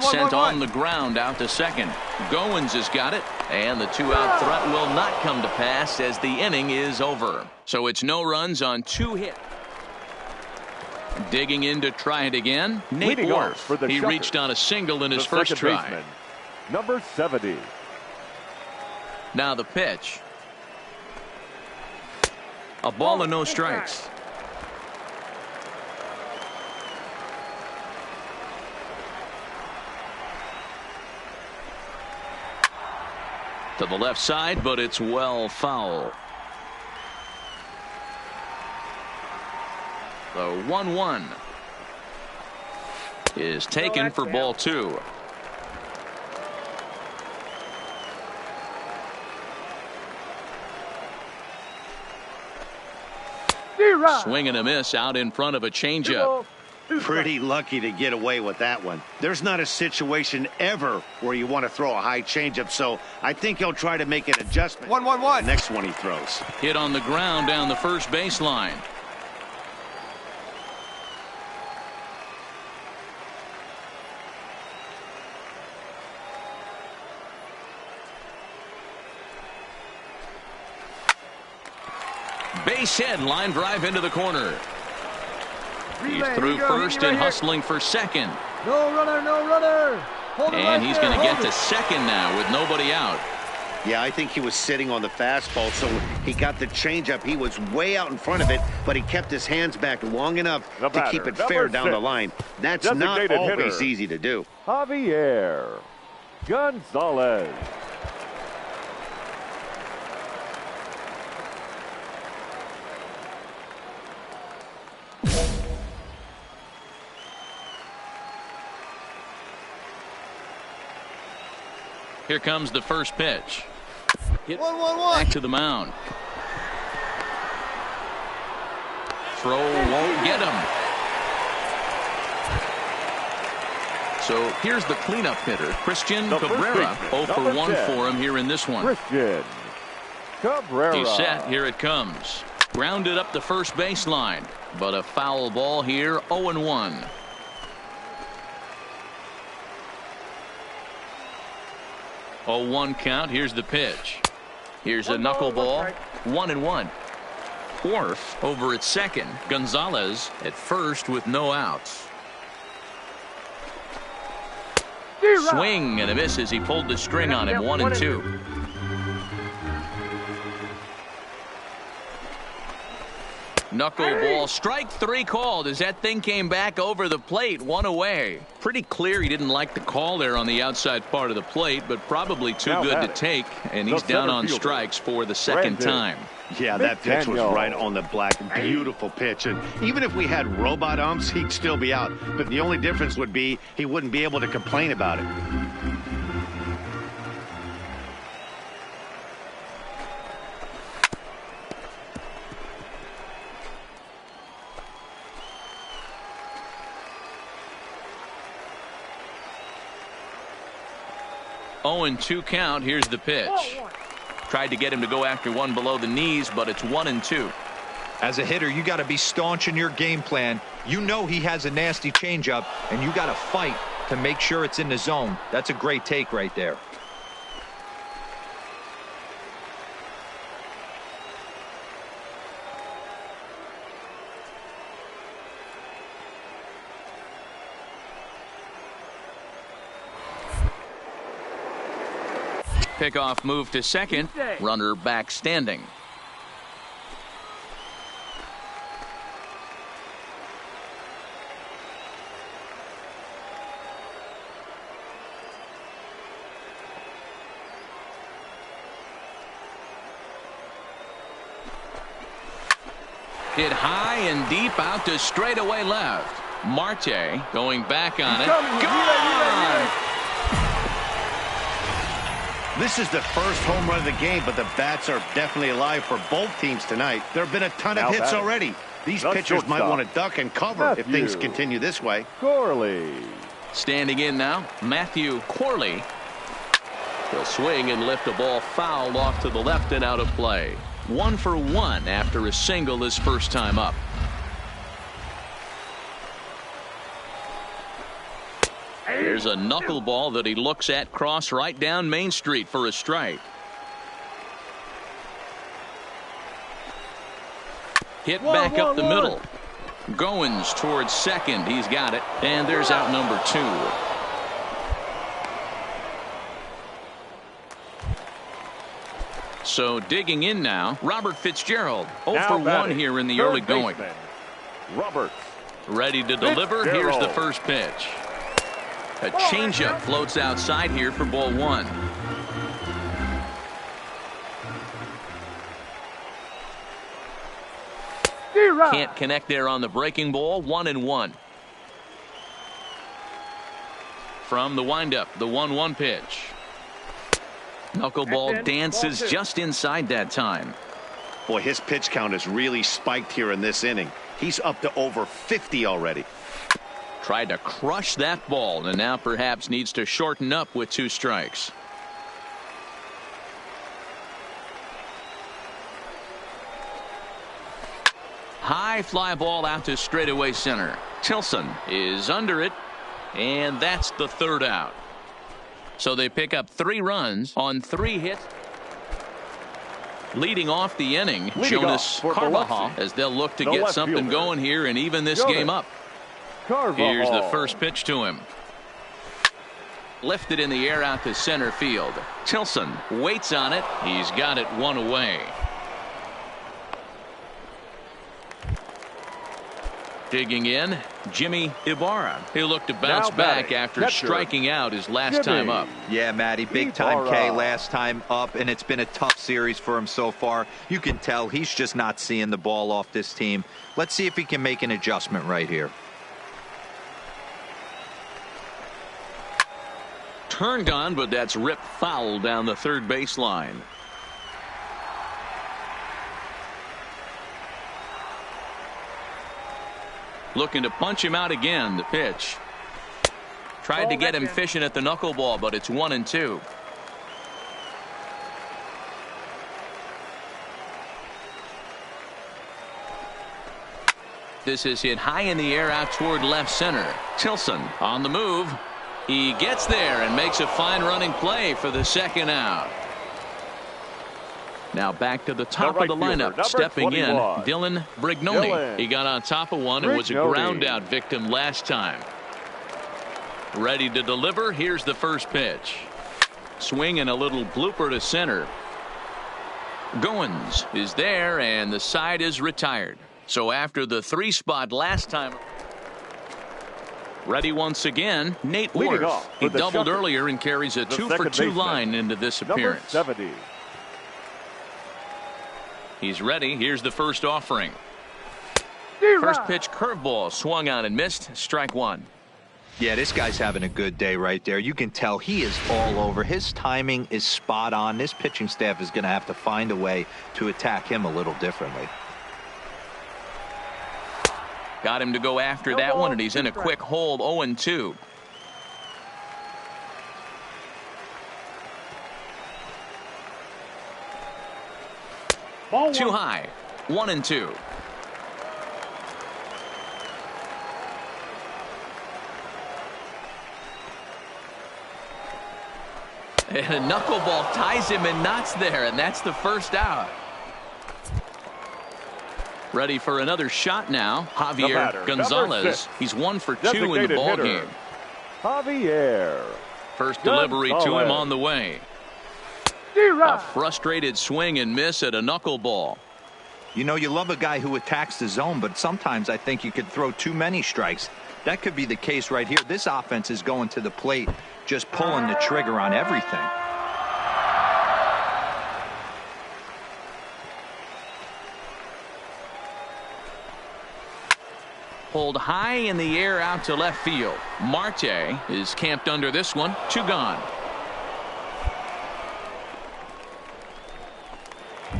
Sent on the ground out to second. Goins has got it, and the 2-out threat will not come to pass as the inning is over. So it's no runs on 2 hits. Digging in to try it again, Nate Worth. He reached on a single in his first try. Baseman, number 70. Now the pitch. A ball and no strikes. To the left side, but it's well foul. The 1-1 is taken for ball 2. Swing and a miss out in front of a changeup. Pretty lucky to get away with that one. There's not a situation ever where you want to throw a high changeup, so I think he'll try to make an adjustment. 1-1-1. The next one he throws. Hit on the ground down the first baseline. Base hit, line drive into the corner. He's through first and hustling for second. No runner. And he's going to get to second now with nobody out. Yeah, I think he was sitting on the fastball, so he got the changeup. He was way out in front of it, but he kept his hands back long enough to keep it fair down the line. That's not always easy to do. Javier Gonzalez. Here comes the first pitch. Hit back to the mound. Throw won't get him. So here's the cleanup hitter, Christian Cabrera. 0 for 1 for him here in this one. Christian Cabrera. He's set. Here it comes. Grounded up the first baseline, but a foul ball here. 0-1. Oh, 1 count. Here's the pitch. Here's a knuckleball. 1-1. Orf over at second. Gonzalez at first with no outs. Swing and a miss as he pulled the string on him. 1-2. Knuckleball, strike 3 called as that thing came back over the plate. 1 away. Pretty clear he didn't like the call there on the outside part of the plate, but probably too good to take, and he's down on strikes for the second time. Yeah, that pitch was right on the black. Beautiful pitch. And even if we had robot umps, he'd still be out. But the only difference would be he wouldn't be able to complain about it. Oh, and 2 count. Here's the pitch. Tried to get him to go after one below the knees, but it's 1-2. As a hitter, you got to be staunch in your game plan. You know he has a nasty changeup, and you got to fight to make sure it's in the zone. That's a great take right there. Pickoff move to second. Runner back standing. Hit high and deep out to straightaway left. Marte going back on it. Gone! This is the first home run of the game, but the bats are definitely alive for both teams tonight. There have been a ton of hits already. These pitchers might want to duck and cover if things continue this way. Corley. Standing in now, Matthew Corley. He'll swing and lift a ball fouled off to the left and out of play. 1 for 1 after a single his first time up. Here's a knuckleball that he looks at cross right down Main Street for a strike. Hit back up the middle. Goins towards second. He's got it. And there's out number 2. So digging in now, Robert Fitzgerald. 0 for 1 here in the early going. Roberts. Ready to deliver. Here's the first pitch. A changeup floats outside here for ball 1. Can't connect there on the breaking ball. 1-1. From the windup, the 1-1 pitch. Knuckleball dances just inside that time. Boy, his pitch count has really spiked here in this inning. He's up to over 50 already. Tried to crush that ball and now perhaps needs to shorten up with 2 strikes. High fly ball out to straightaway center. Tilson is under it, and that's the 3rd out. So they pick up 3 runs on 3 hits. Leading off the inning, Jonas Carvajal, as they'll look to get something going here and even this game up. Here's the first pitch to him. Lifted in the air out to center field. Tilson waits on it. He's got it 1 away. Digging in, Jimmy Ibarra. He'll look to bounce back after striking out his last time up. Yeah, Matty, big time K last time up, and it's been a tough series for him so far. You can tell he's just not seeing the ball off this team. Let's see if he can make an adjustment right here. Turned on, but that's ripped foul down the third baseline. Looking to punch him out again. The pitch. Tried to get him fishing at the knuckleball, but it's 1-2. This is hit high in the air out toward left center. Tilson on the move. He gets there and makes a fine running play for the 2nd out. Now back to the top of the lineup, stepping 21. In, Dylan Brignoni. He got on top of one and was a ground out victim last time. Ready to deliver. Here's the first pitch. Swing and a little blooper to center. Goins is there and the side is retired. So after the 3 spot last time. Ready once again, Nate Worth. He doubled earlier and carries a 2 for 2 line into this appearance. 70. He's ready. Here's the first offering. First pitch curveball swung on and missed. Strike 1. Yeah, this guy's having a good day right there. You can tell he is all over. His timing is spot on. This pitching staff is going to have to find a way to attack him a little differently. Got him to go after that one, and he's in a quick hold. 0-2. Too high. 1-2. And a knuckleball ties him in knots there, and that's the first out. Ready for another shot now. Javier Gonzalez. He's 1 for 2 in the ball game. Javier. First delivery to him on the way. A frustrated swing and miss at a knuckleball. You know, you love a guy who attacks the zone, but sometimes I think you could throw too many strikes. That could be the case right here. This offense is going to the plate, just pulling the trigger on everything. Pulled high in the air out to left field. Marte is camped under this one. 2 gone.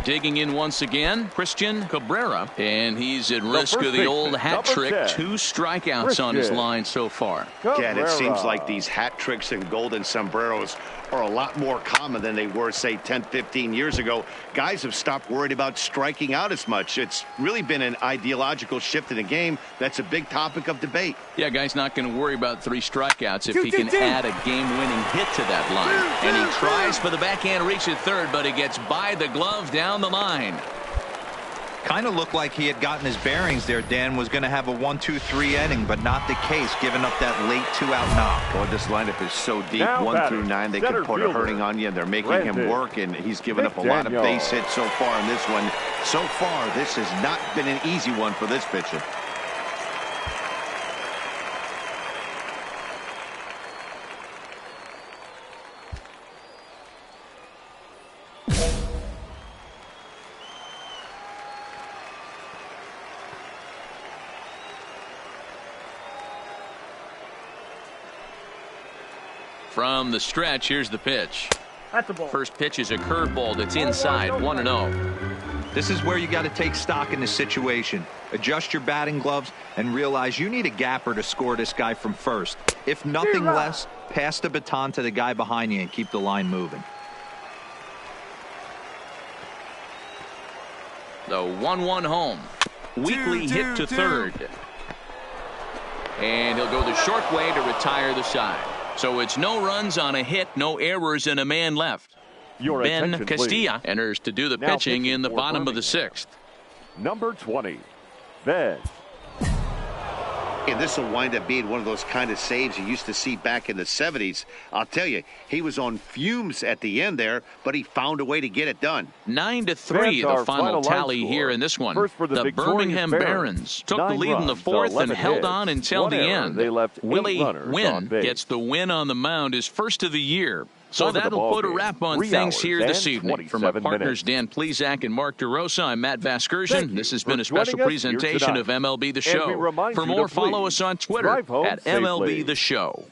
Digging in once again, Christian Cabrera, and he's at risk of the old hat trick. 2 strikeouts on his line so far. Yeah, it seems like these hat tricks and golden sombreros are a lot more common than they were, say, 10, 15 years ago. Guys have stopped worried about striking out as much. It's really been an ideological shift in the game. That's a big topic of debate. Yeah, guy's not going to worry about 3 strikeouts if he can add a game-winning hit to that line. And he tries for the backhand reach at third, but he gets by the glove down the line. Kind of looked like he had gotten his bearings there. Dan was going to have a 1-2-3 inning, but not the case, giving up that late 2-out knock. Boy, this lineup is so deep. 1 through 9, they can put a hurting on you, and they're making him work, and he's given up a lot of base hits so far in this one. So far, this has not been an easy one for this pitcher. From the stretch, here's the pitch. That's a ball. First pitch is a curveball that's inside, 1-0. This is where you got to take stock in the situation. Adjust your batting gloves and realize you need a gapper to score this guy from first. If nothing less, pass the baton to the guy behind you and keep the line moving. The 1-1 home. Weakly hit to third. And he'll go the short way to retire the side. So it's no runs on a hit, no errors, and a man left. Ben Castilla enters to do the pitching in the bottom of the 6th. Number 20, Ben. And this will wind up being one of those kind of saves you used to see back in the 70s. I'll tell you, he was on fumes at the end there, but he found a way to get it done. 9-3, the final tally here in this one. The Birmingham Barons took the lead in the 4th and held on until the end. Willie Wynn gets the win on the mound, his first of the year. So that'll put a wrap on things here this evening. From our partners Dan Plesac and Mark DeRosa, I'm Matt Vasgersian. This has been a special presentation of MLB The Show. For more, follow us on Twitter at MLB The Show.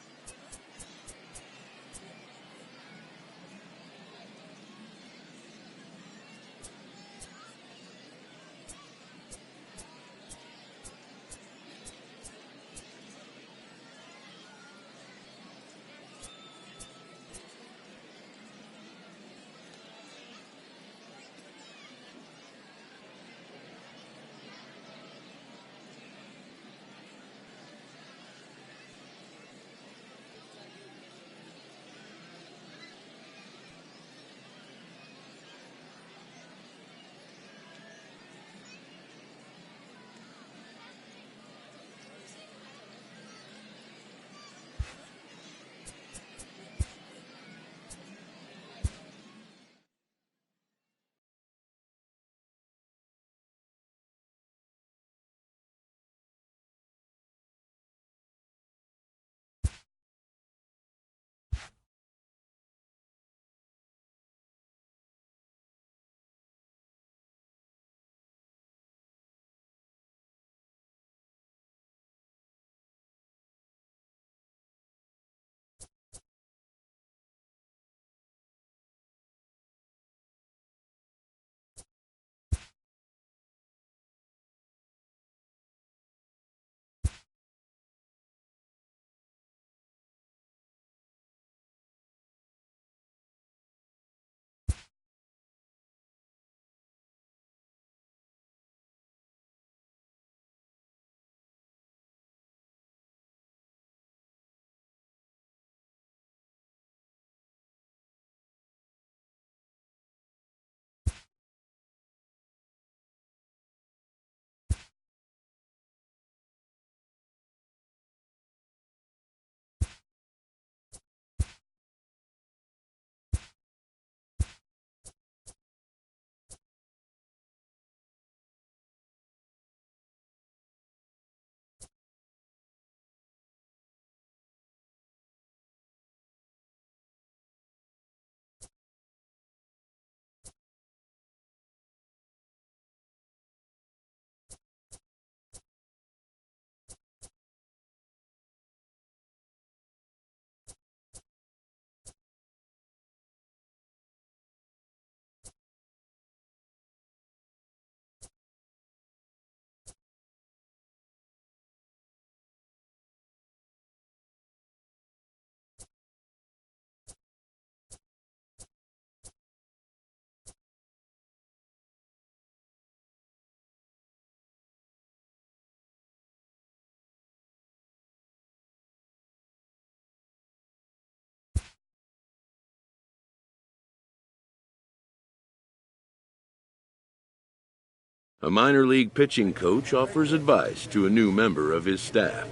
A minor league pitching coach offers advice to a new member of his staff.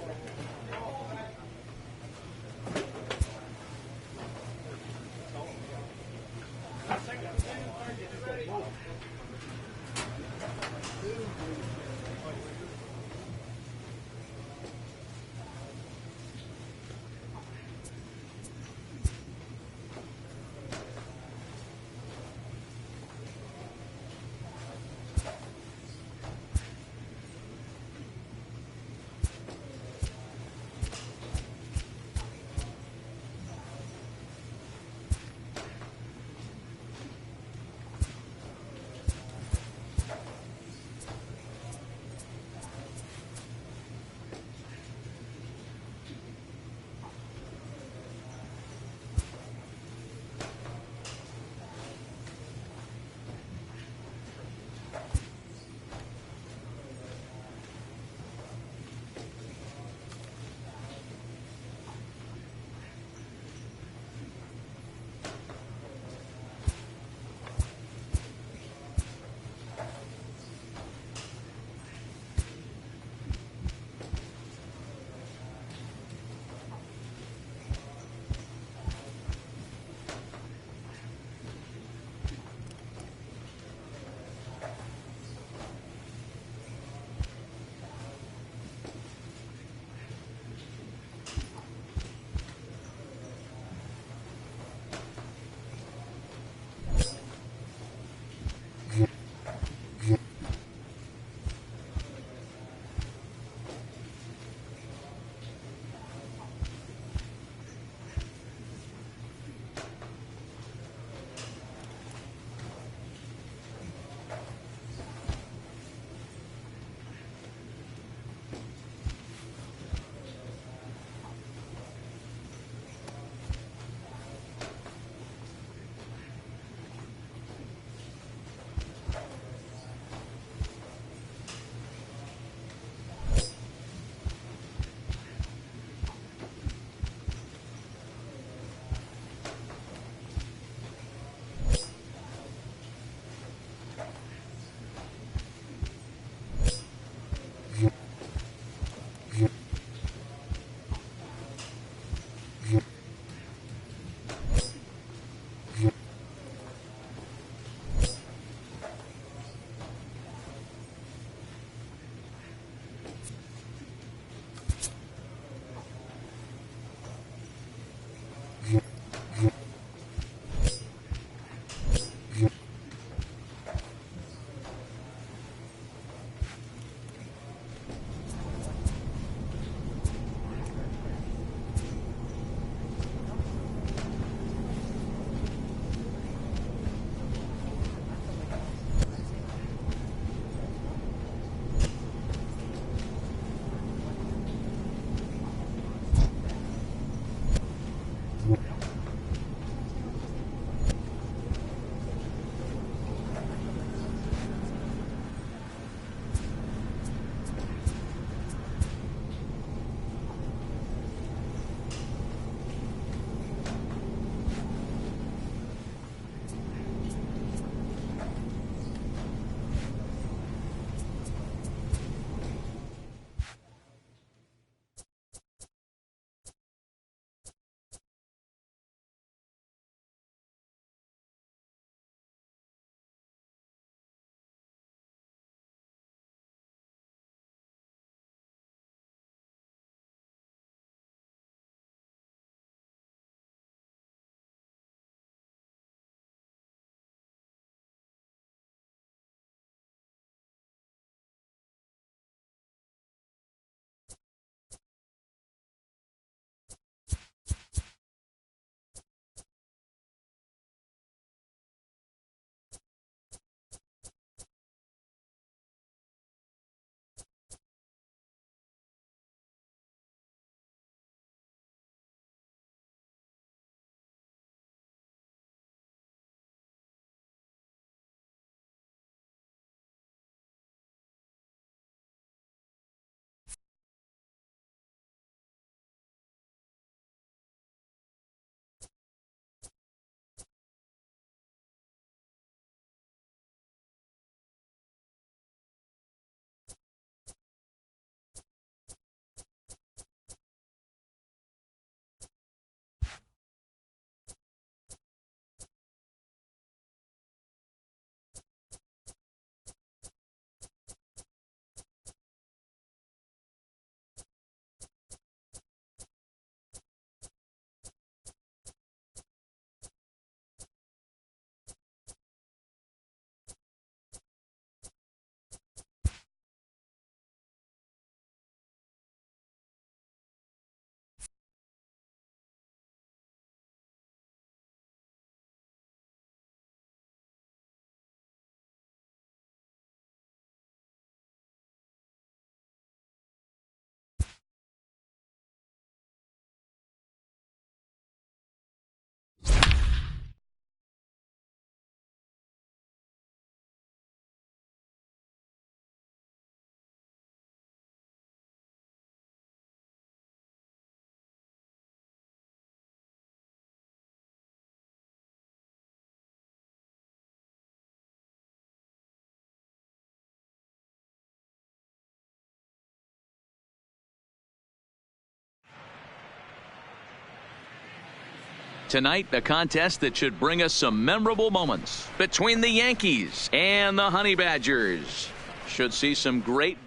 Tonight, a contest that should bring us some memorable moments between the Yankees and the Honey Badgers. Should see some great.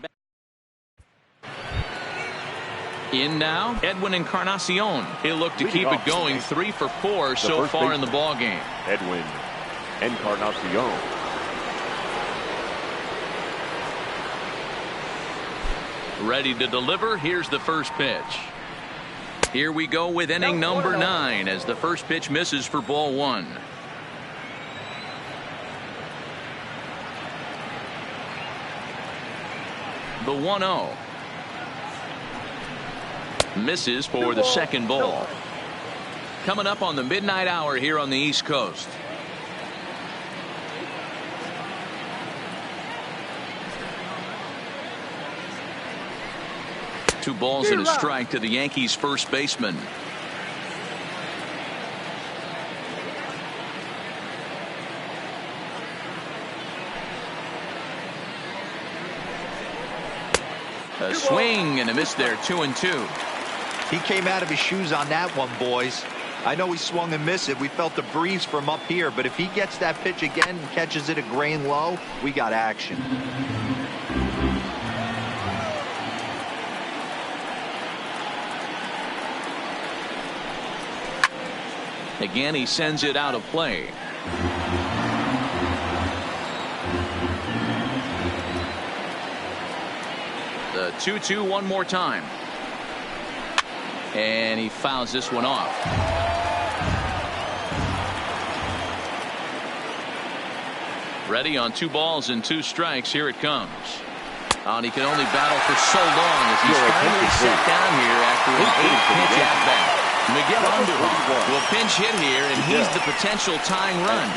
In now, Edwin Encarnacion. He'll look to keep it going. 3 for 4 so far in the ball game. Edwin Encarnacion. Ready to deliver. Here's the first pitch. Here we go with inning number 9 as the first pitch misses for ball 1. The 1-0. Misses for the second ball. Coming up on the midnight hour here on the East Coast. Two balls and a strike to the Yankees first baseman. A swing and a miss there. 2-2. He came out of his shoes on that one, boys. I know he swung and missed it. We felt the breeze from up here, but if he gets that pitch again and catches it a grain low, we got action. Again, he sends it out of play. The 2-2 one more time. And he fouls this one off. Ready on 2 balls and 2 strikes. Here it comes. And he can only battle for so long as he's finally set down here after an 8-pitch at-bat. Miguel Andujar will pinch hit here, and he's the potential tying run.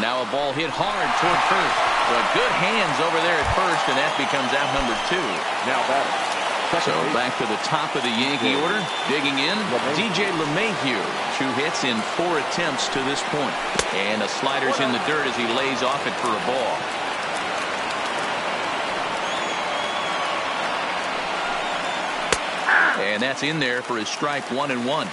Now a ball hit hard toward first. But good hands over there at first, and that becomes out number 2. Now batter. So back to the top of the Yankee order. Digging in, DJ LeMahieu. 2 hits in 4 attempts to this point. And the slider's in the dirt as he lays off it for a ball. And that's in there for his strike 1-1.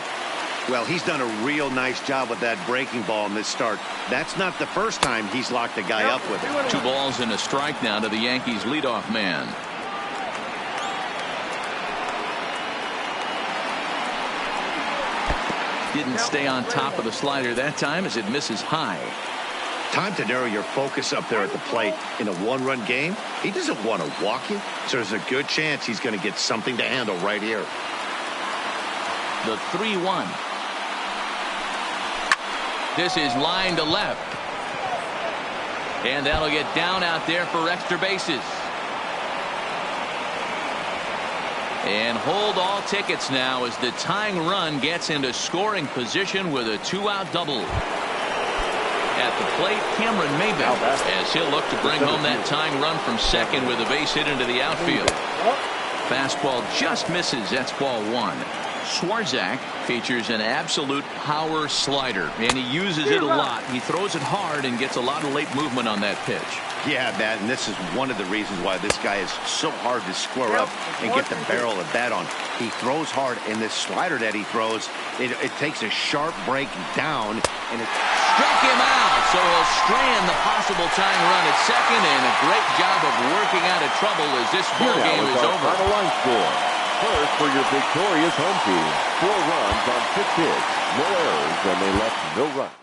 Well, he's done a real nice job with that breaking ball in this start. That's not the first time he's locked a guy up with it. 2 balls and a strike now to the Yankees leadoff man. Didn't stay on top of the slider that time as it misses high. Time to narrow your focus up there at the plate. In a 1-run game, he doesn't want to walk you, so there's a good chance he's going to get something to handle right here. The 3-1. This is line to left. And that'll get down out there for extra bases. And hold all tickets now as the tying run gets into scoring position with a 2-out double. At the plate, Cameron Maybin, as he'll look to bring home that tying run from second with a base hit into the outfield. Fastball just misses. That's ball 1. Swarzak features an absolute power slider, and he uses it a lot. He throws it hard and gets a lot of late movement on that pitch. Yeah, Matt, and this is one of the reasons why this guy is so hard to square up and get the barrel of that on. He throws hard, and this slider that he throws, it takes a sharp break down, and it struck him out. So he'll strand the possible tying run at second, and a great job of working out of trouble as this ball game is over. Final line score. First for your victorious home team. 4 runs on 6 hits, no errors, and they left no runs.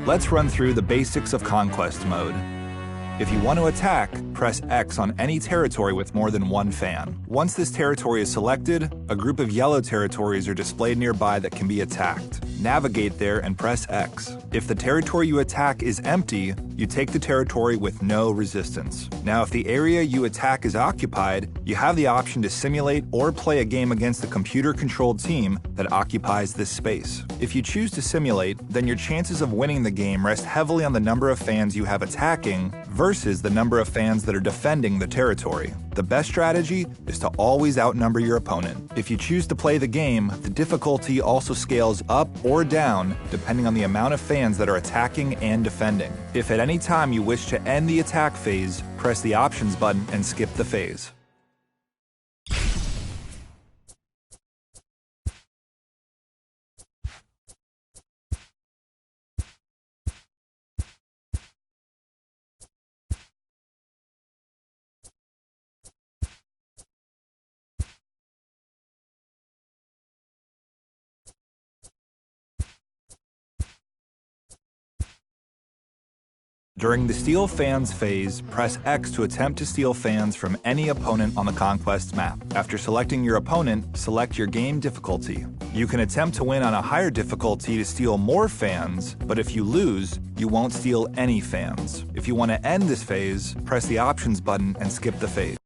Let's run through the basics of Conquest mode. If you want to attack, press X on any territory with more than one fan. Once this territory is selected, a group of yellow territories are displayed nearby that can be attacked. Navigate there and press X. If the territory you attack is empty, you take the territory with no resistance. Now, if the area you attack is occupied, you have the option to simulate or play a game against the computer-controlled team that occupies this space. If you choose to simulate, then your chances of winning the game rest heavily on the number of fans you have attacking versus the number of fans that are defending the territory. The best strategy is to always outnumber your opponent. If you choose to play the game, the difficulty also scales up or down depending on the amount of fans that are attacking and defending. If at any time you wish to end the attack phase, press the options button and skip the phase. During the Steal Fans phase, press X to attempt to steal fans from any opponent on the Conquest map. After selecting your opponent, select your game difficulty. You can attempt to win on a higher difficulty to steal more fans, but if you lose, you won't steal any fans. If you want to end this phase, press the options button and skip the phase.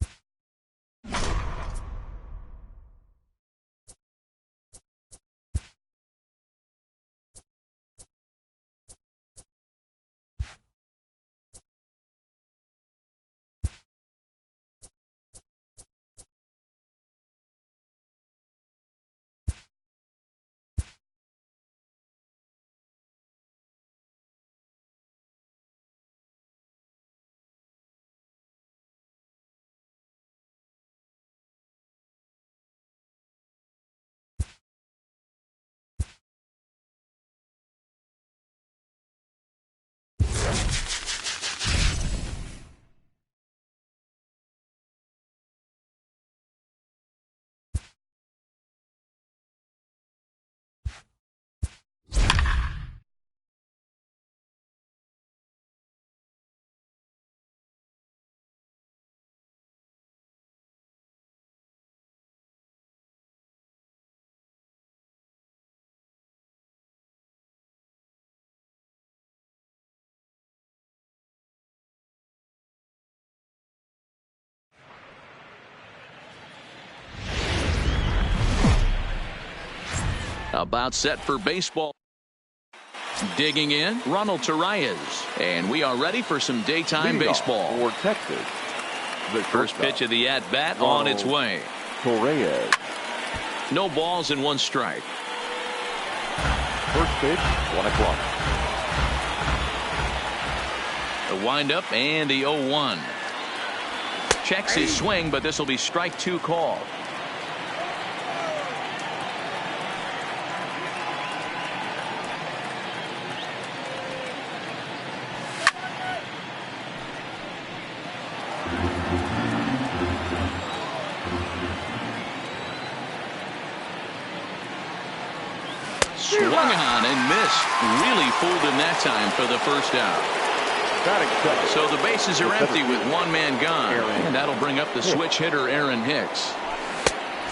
About set for baseball. Digging in, Ronald Torreyes. And we are ready for some daytime baseball. For Texas, the first pitch of the at-bat on its way. Torreyes. No balls and one strike. First pitch, 1 o'clock. The windup and the 0-1. Checks his swing, but this will be strike 2 call. Swung on and missed. Really fooled him that time for the first out. So the bases are empty with one man gone. And that'll bring up the switch hitter, Aaron Hicks.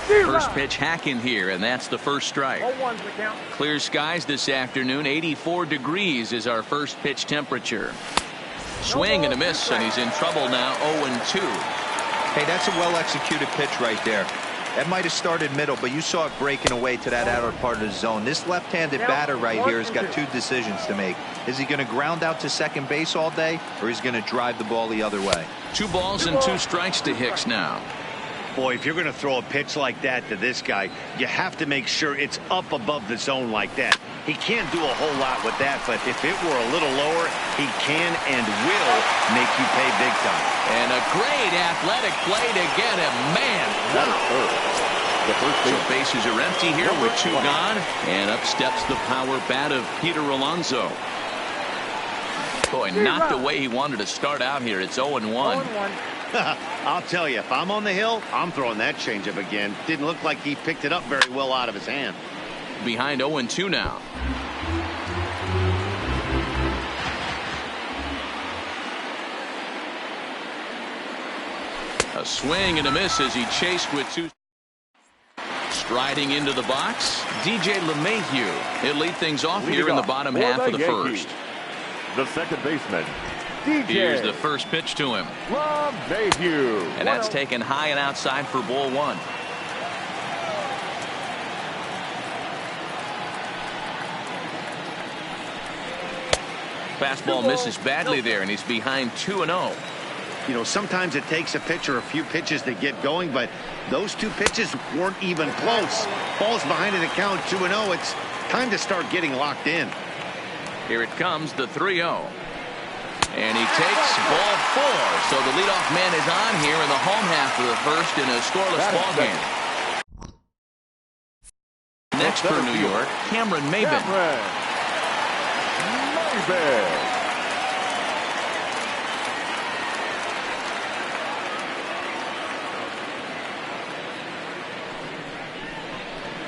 First pitch hacking here, and that's the first strike. Clear skies this afternoon. 84 degrees is our first pitch temperature. Swing and a miss, and he's in trouble now. 0-2. Hey, that's a well-executed pitch right there. That might have started middle, but you saw it breaking away to that outer part of the zone. This left-handed batter right here has got 2 decisions to make. Is he going to ground out to second base all day, or is he going to drive the ball the other way? 2 balls and 2 strikes to Hicks now. Boy, if you're going to throw a pitch like that to this guy, you have to make sure it's up above the zone like that. He can't do a whole lot with that, but if it were a little lower, he can and will make you pay big time. And a great athletic play to get him. Man, The first bases are empty here with 2 gone, and up steps the power bat of Peter Alonso. Boy, not the way he wanted to start out here. It's 0-1. I'll tell you, if I'm on the hill, I'm throwing that changeup again. Didn't look like he picked it up very well out of his hand. Behind 0-2 now. A swing and a miss as he chased with two. Striding into the box, DJ LeMahieu. He'll lead things off here in the bottom half of the first. The second baseman, DJ. Here's the first pitch to him. LeMahieu. And that's taken high and outside for ball one. Fastball misses badly there, and he's behind 2-0. You know, sometimes it takes a pitcher a few pitches to get going, but those two pitches weren't even close. Ball's behind in the count, 2-0. It's time to start getting locked in. Here it comes, the 3-0. And he takes ball 4. So the leadoff man is on here in the home half of the first in a scoreless ball game. Next for New York, Cameron Maybin.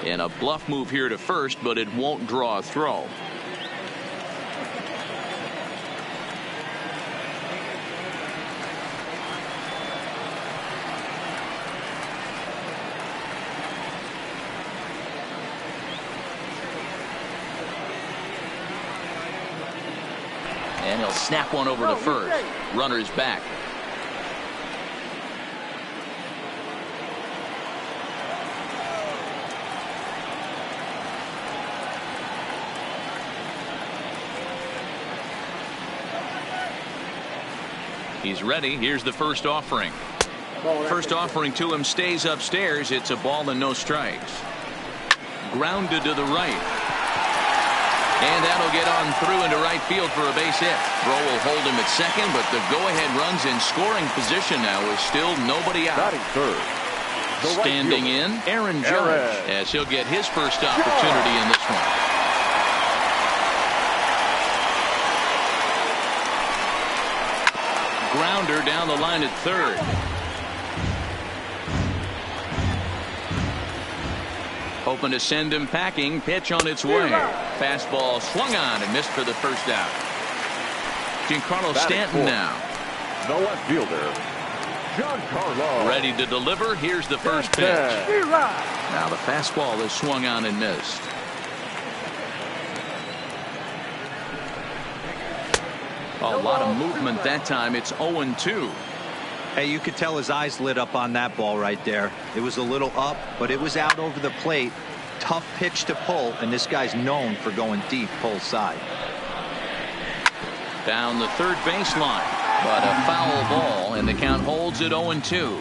And a bluff move here to first, but it won't draw a throw. And he'll snap one over to first. Runner's back. He's ready. Here's the first offering. First offering to him stays upstairs. It's a ball and no strikes. Grounded to the right. And that'll get on through into right field for a base hit. Bro will hold him at second, but the go-ahead runs in scoring position now with still nobody out. Standing in, Aaron Judge, as he'll get his first opportunity in this one. Grounder down the line at third. Hoping to send him packing. Pitch on its way. Fastball swung on and missed for the first out. Giancarlo Stanton now. The left fielder, Giancarlo. Ready to deliver. Here's the first pitch. Now the fastball is swung on and missed. A lot of movement that time. It's 0-2. Hey, you could tell his eyes lit up on that ball right there. It was a little up, but it was out over the plate. Tough pitch to pull, and this guy's known for going deep pull side. Down the third baseline, but a foul ball, and the count holds at 0-2.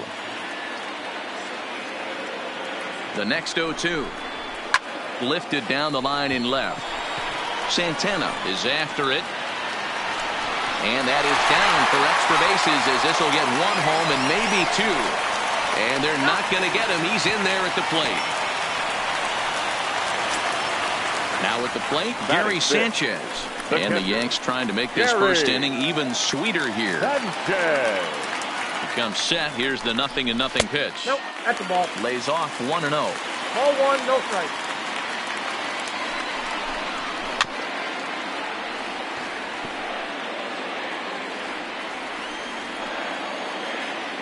The next 0-2. Lifted down the line in left. Santana is after it. And that is down for extra bases as this will get one home and maybe two. And they're not going to get him. He's in there at the plate. Now at the plate, Gary Sanchez. And the Yanks trying to make this first inning even sweeter here. He comes set. Here's the 0-0 pitch. Nope, that's a ball. Lays off 1-0. Ball one, no strike.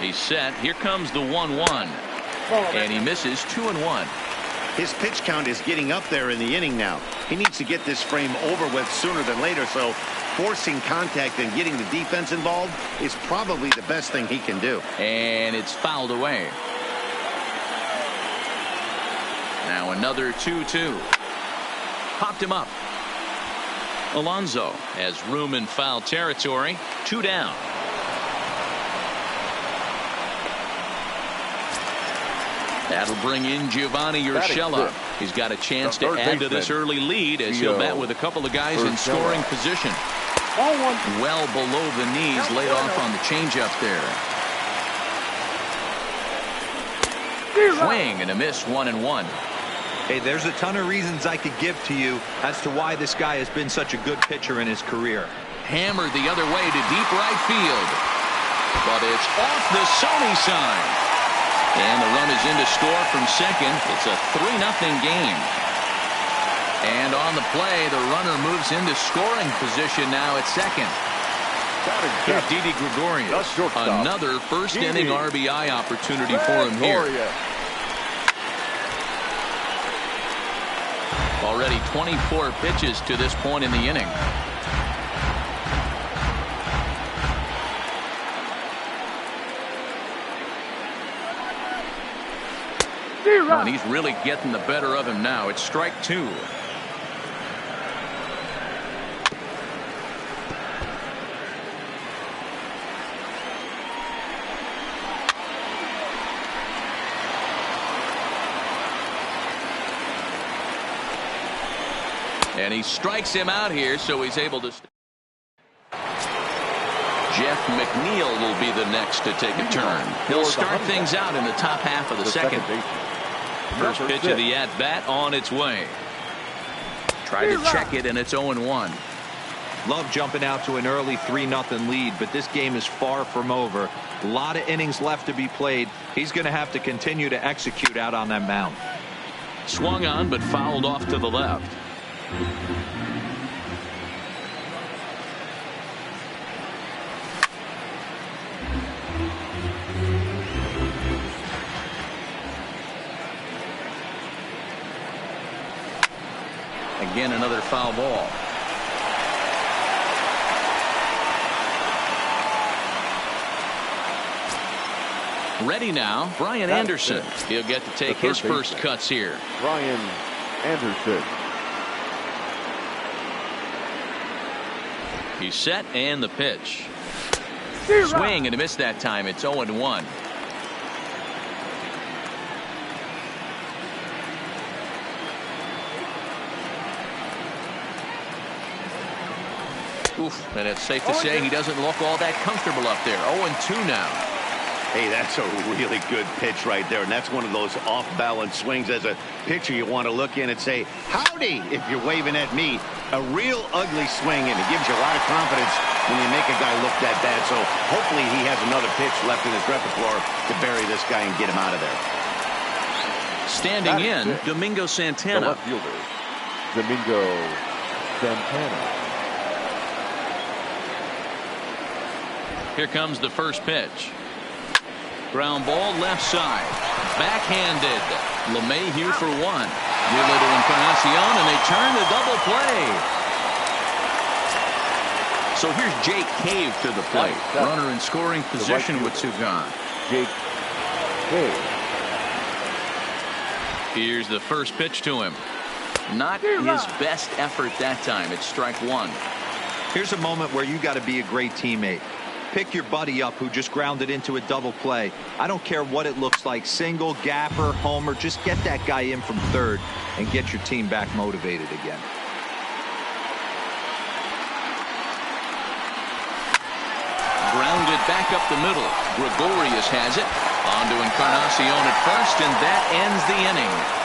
He's set. Here comes the 1-1. And he misses 2-1. His pitch count is getting up there in the inning now. He needs to get this frame over with sooner than later, so forcing contact and getting the defense involved is probably the best thing he can do. And it's fouled away. Now another 2-2. Popped him up. Alonso has room in foul territory. 2 down. That'll bring in Giovanni Urshela. He's got a chance to add to this early lead as he'll bat with a couple of guys in scoring position. Well below the knees, laid off on the changeup there. Swing and a miss, 1-1. Hey, there's a ton of reasons I could give to you as to why this guy has been such a good pitcher in his career. Hammered the other way to deep right field. But it's off the Sony sign. And the run is in to score from second. It's a 3-0 game. And on the play, the runner moves into scoring position now at second. Here's Didi Gregorius. Another first inning RBI opportunity for him here. Already 24 pitches to this point in the inning. And he's really getting the better of him now. It's strike 2. And he strikes him out here, so he's able to. Jeff McNeil will be the next to take a turn. He'll start things out in the top half of the second. First pitch of the at-bat on its way. Tried to check it, and it's 0-1. Love jumping out to an early 3-0 lead, but this game is far from over. A lot of innings left to be played. He's going to have to continue to execute out on that mound. Swung on, but fouled off to the left. Again, another foul ball. Ready now, Brian Anderson. He'll get to take his first cuts here. Brian Anderson. He's set, and the pitch. Swing and a miss that time. It's 0-1. Oof, and it's safe to say he doesn't look all that comfortable up there. 0-2 now. Hey, that's a really good pitch right there, and that's one of those off-balance swings. As a pitcher, you want to look in and say, howdy, if you're waving at me. A real ugly swing, and it gives you a lot of confidence when you make a guy look that bad. So hopefully he has another pitch left in his repertoire to bury this guy and get him out of there. Standing in, Domingo Santana. The left fielder, Domingo Santana. Here comes the first pitch. Ground ball left side. Backhanded. LeMahieu for one. Wheeler to Encarnacion, and they turn the double play. So here's Jake Cave to the plate. Runner in scoring position with two gone. Jake Cave. Here's the first pitch to him. Not his best effort that time. It's strike 1. Here's a moment where you got to be a great teammate. Pick your buddy up who just grounded into a double play. I don't care what it looks like, single, gapper, homer, just get that guy in from third and get your team back motivated again. Grounded back up the middle. Gregorius has it. On to Encarnacion at first, and that ends the inning.